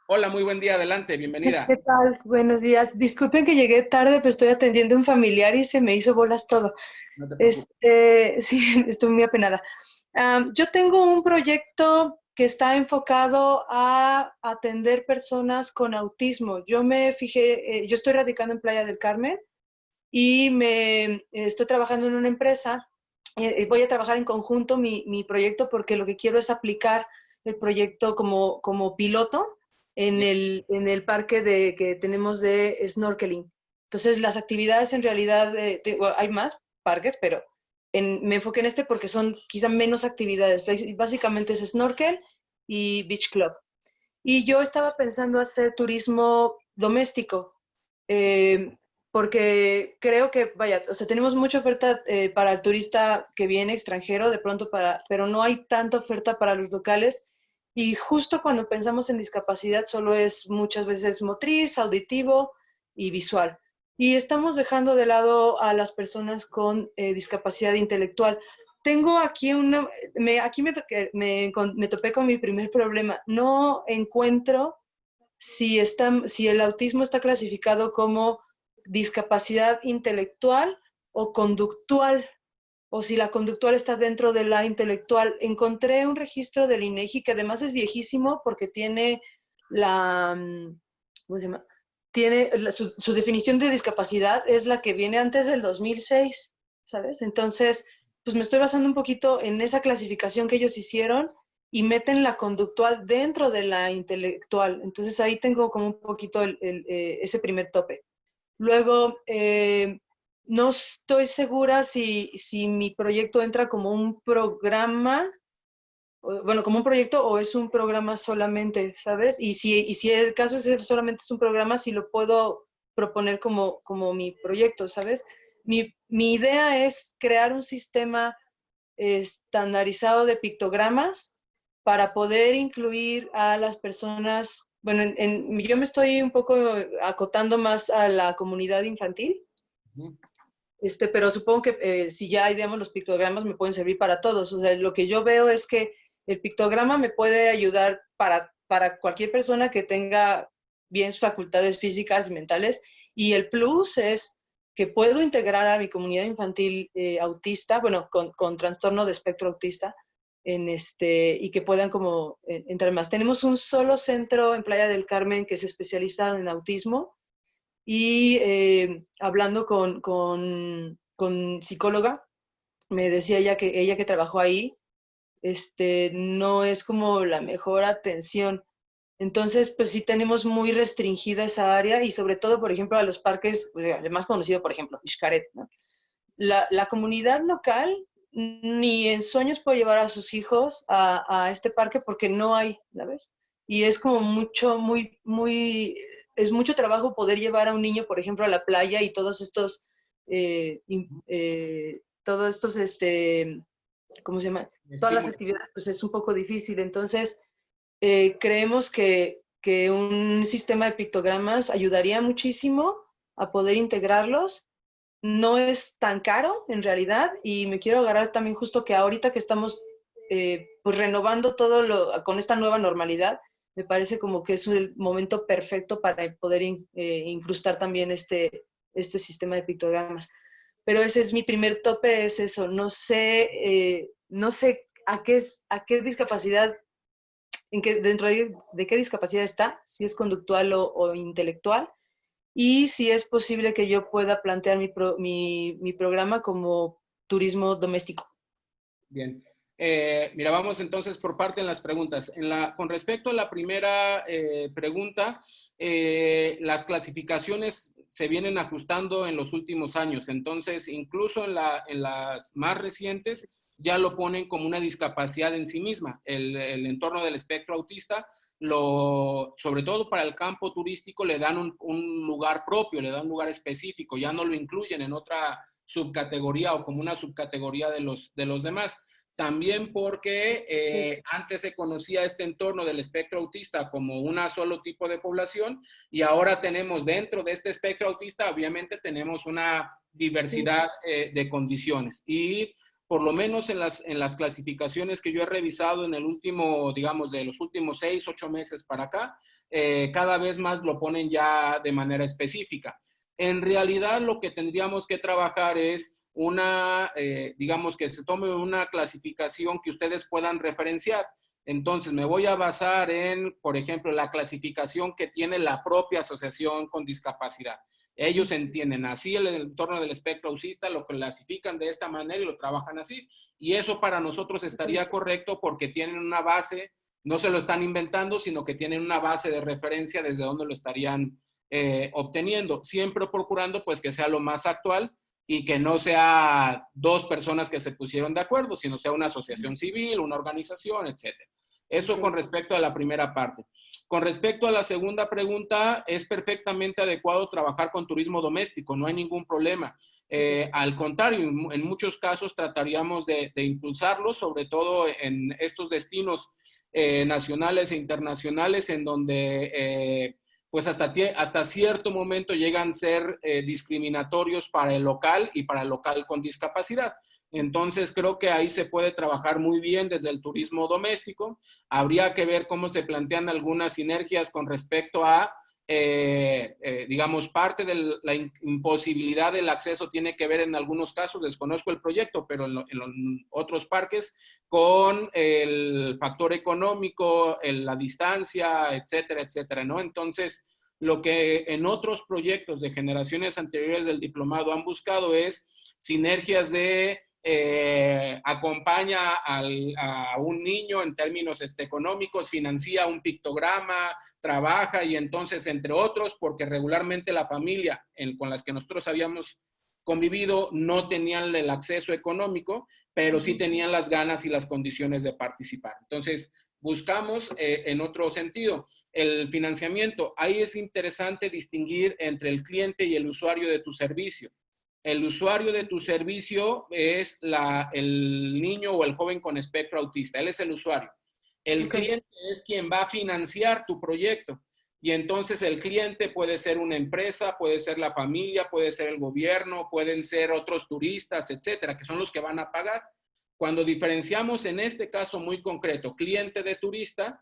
Speaker 1: Hola, muy buen día, adelante, bienvenida.
Speaker 8: ¿Qué tal? Buenos días. Disculpen que llegué tarde, pero estoy atendiendo a un familiar y se me hizo bolas todo.
Speaker 1: No te preocupes.
Speaker 8: Sí, estoy muy apenada. Yo tengo un proyecto que está enfocado a atender personas con autismo. Yo me fijé, yo estoy radicando en Playa del Carmen y estoy trabajando en una empresa. Voy a trabajar en conjunto mi proyecto porque lo que quiero es aplicar el proyecto como piloto en el parque que tenemos de snorkeling. Entonces, las actividades en realidad, hay más parques, pero me enfoqué en este porque son quizá menos actividades. Básicamente es snorkel y beach club. Y yo estaba pensando hacer turismo doméstico, porque creo que, vaya, o sea, tenemos mucha oferta para el turista que viene extranjero, de pronto pero no hay tanta oferta para los locales. Y justo cuando pensamos en discapacidad, solo es muchas veces motriz, auditivo y visual. Y estamos dejando de lado a las personas con discapacidad intelectual. Tengo aquí me topé con mi primer problema. No encuentro si el autismo está clasificado como discapacidad intelectual o conductual, o si la conductual está dentro de la intelectual. Encontré un registro del INEGI que además es viejísimo porque tiene ¿cómo se llama? Su definición de discapacidad es la que viene antes del 2006, ¿sabes? Entonces, pues me estoy basando un poquito en esa clasificación que ellos hicieron y meten la conductual dentro de la intelectual. Entonces ahí tengo como un poquito ese primer tope. Luego, no estoy segura si mi proyecto entra como un programa, bueno, como un proyecto o es un programa solamente, ¿sabes? Y si el caso es solamente es un programa, si lo puedo proponer como mi proyecto, ¿sabes? Mi idea es crear un sistema estandarizado de pictogramas para poder incluir a las personas, bueno, yo me estoy un poco acotando más a la comunidad infantil, pero supongo que si ya hay, digamos, los pictogramas me pueden servir para todos. O sea, lo que yo veo es que el pictograma me puede ayudar para cualquier persona que tenga bien sus facultades físicas y mentales, y el plus es que puedo integrar a mi comunidad infantil autista, bueno, con trastorno de espectro autista, y que puedan como entrar más. Tenemos un solo centro en Playa del Carmen que es especializado en autismo, y hablando con psicóloga, me decía ella que trabajó ahí, no es como la mejor atención. Entonces, pues sí tenemos muy restringida esa área y sobre todo, por ejemplo, a los parques, el más conocido, por ejemplo, Xcaret, ¿no? La comunidad local ni en sueños puede llevar a sus hijos a este parque porque no hay, ¿sabes? Y es como es mucho trabajo poder llevar a un niño, por ejemplo, a la playa y todos estos, ¿cómo se llama? Todas las actividades, pues es un poco difícil. Entonces, creemos que un sistema de pictogramas ayudaría muchísimo a poder integrarlos. No es tan caro en realidad, y me quiero agarrar también justo que ahorita que estamos pues renovando todo con esta nueva normalidad, me parece como que es el momento perfecto para poder incrustar también este sistema de pictogramas. Pero ese es mi primer tope, es eso. No sé a qué discapacidad, dentro de qué discapacidad está, si es conductual o intelectual, y si es posible que yo pueda plantear mi programa como turismo doméstico.
Speaker 1: Bien. Mira, vamos entonces por parte en las preguntas. Con respecto a la primera pregunta, las clasificaciones se vienen ajustando en los últimos años. Entonces, incluso en las más recientes, ya lo ponen como una discapacidad en sí misma. El entorno del espectro autista, sobre todo para el campo turístico, le dan un lugar propio, le dan un lugar específico, ya no lo incluyen en otra subcategoría o como una subcategoría de los demás. También porque antes se conocía este entorno del espectro autista como un solo tipo de población, y ahora tenemos dentro de este espectro autista, obviamente tenemos una diversidad de condiciones. Y por lo menos en las clasificaciones que yo he revisado en el último, digamos, de los últimos 6, 8 meses para acá, cada vez más lo ponen ya de manera específica. En realidad, lo que tendríamos que trabajar es digamos que se tome una clasificación que ustedes puedan referenciar. Entonces, me voy a basar en, por ejemplo, la clasificación que tiene la propia asociación con discapacidad. Ellos entienden así el entorno del espectro autista, lo clasifican de esta manera y lo trabajan así. Y eso para nosotros estaría correcto porque tienen una base no se lo están inventando, sino que tienen una base de referencia desde donde lo estarían obteniendo, siempre procurando pues que sea lo más actual y que no sea dos personas que se pusieron de acuerdo, sino sea una asociación civil, una organización, etcétera. Eso con respecto a la primera parte. Con respecto a la segunda pregunta, es perfectamente adecuado trabajar con turismo doméstico, no hay ningún problema. Al contrario, en muchos casos trataríamos de impulsarlo, sobre todo en estos destinos nacionales e internacionales en donde pues hasta cierto momento llegan a ser discriminatorios para el local y para el local con discapacidad. Entonces, creo que ahí se puede trabajar muy bien desde el turismo doméstico. Habría que ver cómo se plantean algunas sinergias con respecto a, digamos, parte de la imposibilidad del acceso tiene que ver en algunos casos, desconozco el proyecto, pero en otros parques, con el factor económico, la distancia, etcétera, etcétera, ¿no? Entonces, lo que en otros proyectos de generaciones anteriores del diplomado han buscado es sinergias de acompaña a un niño en términos económicos, financia un pictograma, trabaja y entonces, entre otros, porque regularmente la familia con las que nosotros habíamos convivido no tenían el acceso económico, pero sí tenían las ganas y las condiciones de participar. Entonces, buscamos en otro sentido el financiamiento. Ahí es interesante distinguir entre el cliente y el usuario de tu servicio. El usuario de tu servicio es el niño o el joven con espectro autista. Él es el usuario. El cliente es quien va a financiar tu proyecto. Y entonces el cliente puede ser una empresa, puede ser la familia, puede ser el gobierno, pueden ser otros turistas, etcétera, que son los que van a pagar. Cuando diferenciamos en este caso muy concreto, cliente de turista,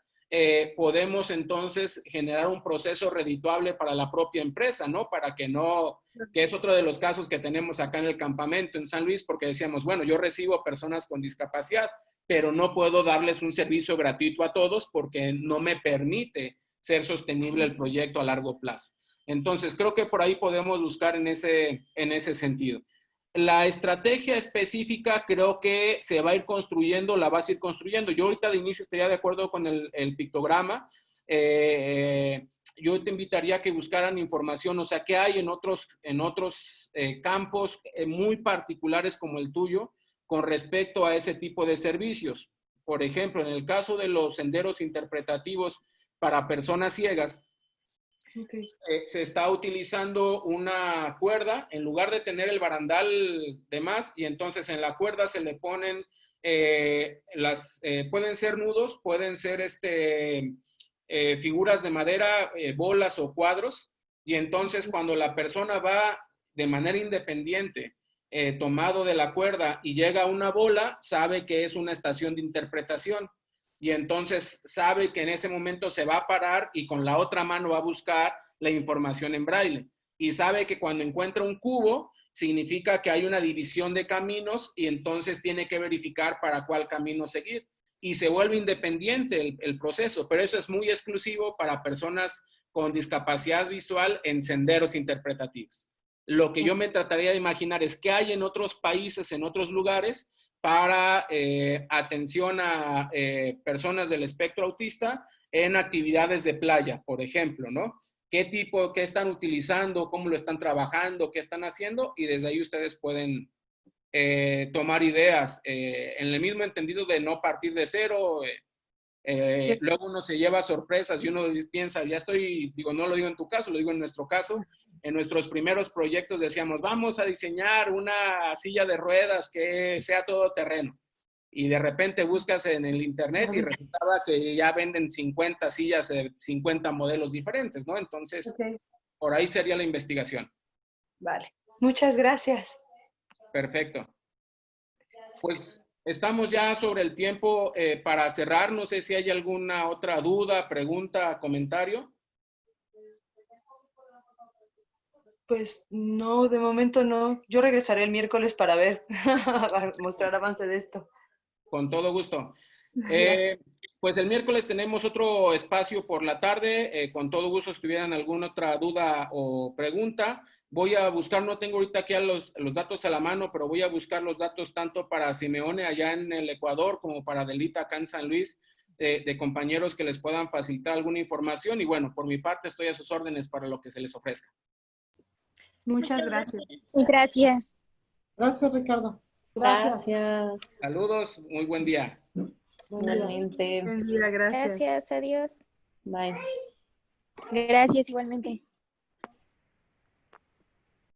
Speaker 1: podemos entonces generar un proceso redituable para la propia empresa, ¿no? Para que no, que es otro de los casos que tenemos acá en el campamento en San Luis, porque decíamos, bueno, yo recibo personas con discapacidad, pero no puedo darles un servicio gratuito a todos porque no me permite ser sostenible el proyecto a largo plazo. Entonces, creo que por ahí podemos buscar en ese sentido. La estrategia específica creo que se va a ir construyendo, la vas a ir construyendo. Yo ahorita de inicio estaría de acuerdo con el pictograma. Yo te invitaría a que buscaran información, o sea, qué hay en otros campos muy particulares como el tuyo con respecto a ese tipo de servicios. Por ejemplo, en el caso de los senderos interpretativos para personas ciegas, se está utilizando una cuerda en lugar de tener el barandal de más, y entonces en la cuerda se le ponen pueden ser nudos, pueden ser figuras de madera, bolas o cuadros, y entonces cuando la persona va de manera independiente tomado de la cuerda y llega a una bola, sabe que es una estación de interpretación. Y entonces sabe que en ese momento se va a parar y con la otra mano va a buscar la información en braille. Y sabe que cuando encuentra un cubo, significa que hay una división de caminos y entonces tiene que verificar para cuál camino seguir. Y se vuelve independiente el proceso, pero eso es muy exclusivo para personas con discapacidad visual en senderos interpretativos. Lo que yo me trataría de imaginar es qué hay en otros países, en otros lugares, para atención a personas del espectro autista en actividades de playa, por ejemplo, ¿no? ¿Qué están utilizando? ¿Cómo lo están trabajando? ¿Qué están haciendo? Y desde ahí ustedes pueden tomar ideas en el mismo entendido de no partir de cero. Sí. Luego uno se lleva sorpresas y uno piensa, no lo digo en tu caso, lo digo en nuestro caso. En nuestros primeros proyectos decíamos, vamos a diseñar una silla de ruedas que sea todoterreno. Y de repente buscas en el internet y resultaba que ya venden 50 sillas de 50 modelos diferentes, ¿no? Entonces, por ahí sería la investigación.
Speaker 8: Vale. Muchas gracias.
Speaker 1: Perfecto. Pues estamos ya sobre el tiempo para cerrar. No sé si hay alguna otra duda, pregunta, comentario.
Speaker 8: Pues no, de momento no. Yo regresaré el miércoles para ver, para mostrar avance de esto.
Speaker 1: Con todo gusto. Pues el miércoles tenemos otro espacio por la tarde. Con todo gusto, si tuvieran alguna otra duda o pregunta, voy a buscar, no tengo ahorita aquí los datos a la mano, pero voy a buscar los datos tanto para Simeone allá en el Ecuador como para Delita acá en San Luis, de compañeros que les puedan facilitar alguna información y bueno, por mi parte estoy a sus órdenes para lo que se les ofrezca.
Speaker 7: Muchas gracias.
Speaker 3: Gracias.
Speaker 4: Gracias, Ricardo.
Speaker 5: Gracias.
Speaker 2: Gracias.
Speaker 1: Saludos, muy buen día.
Speaker 5: Buen día.
Speaker 2: Igualmente.
Speaker 8: Buen día, gracias.
Speaker 3: Gracias, adiós.
Speaker 2: Bye.
Speaker 3: Gracias igualmente.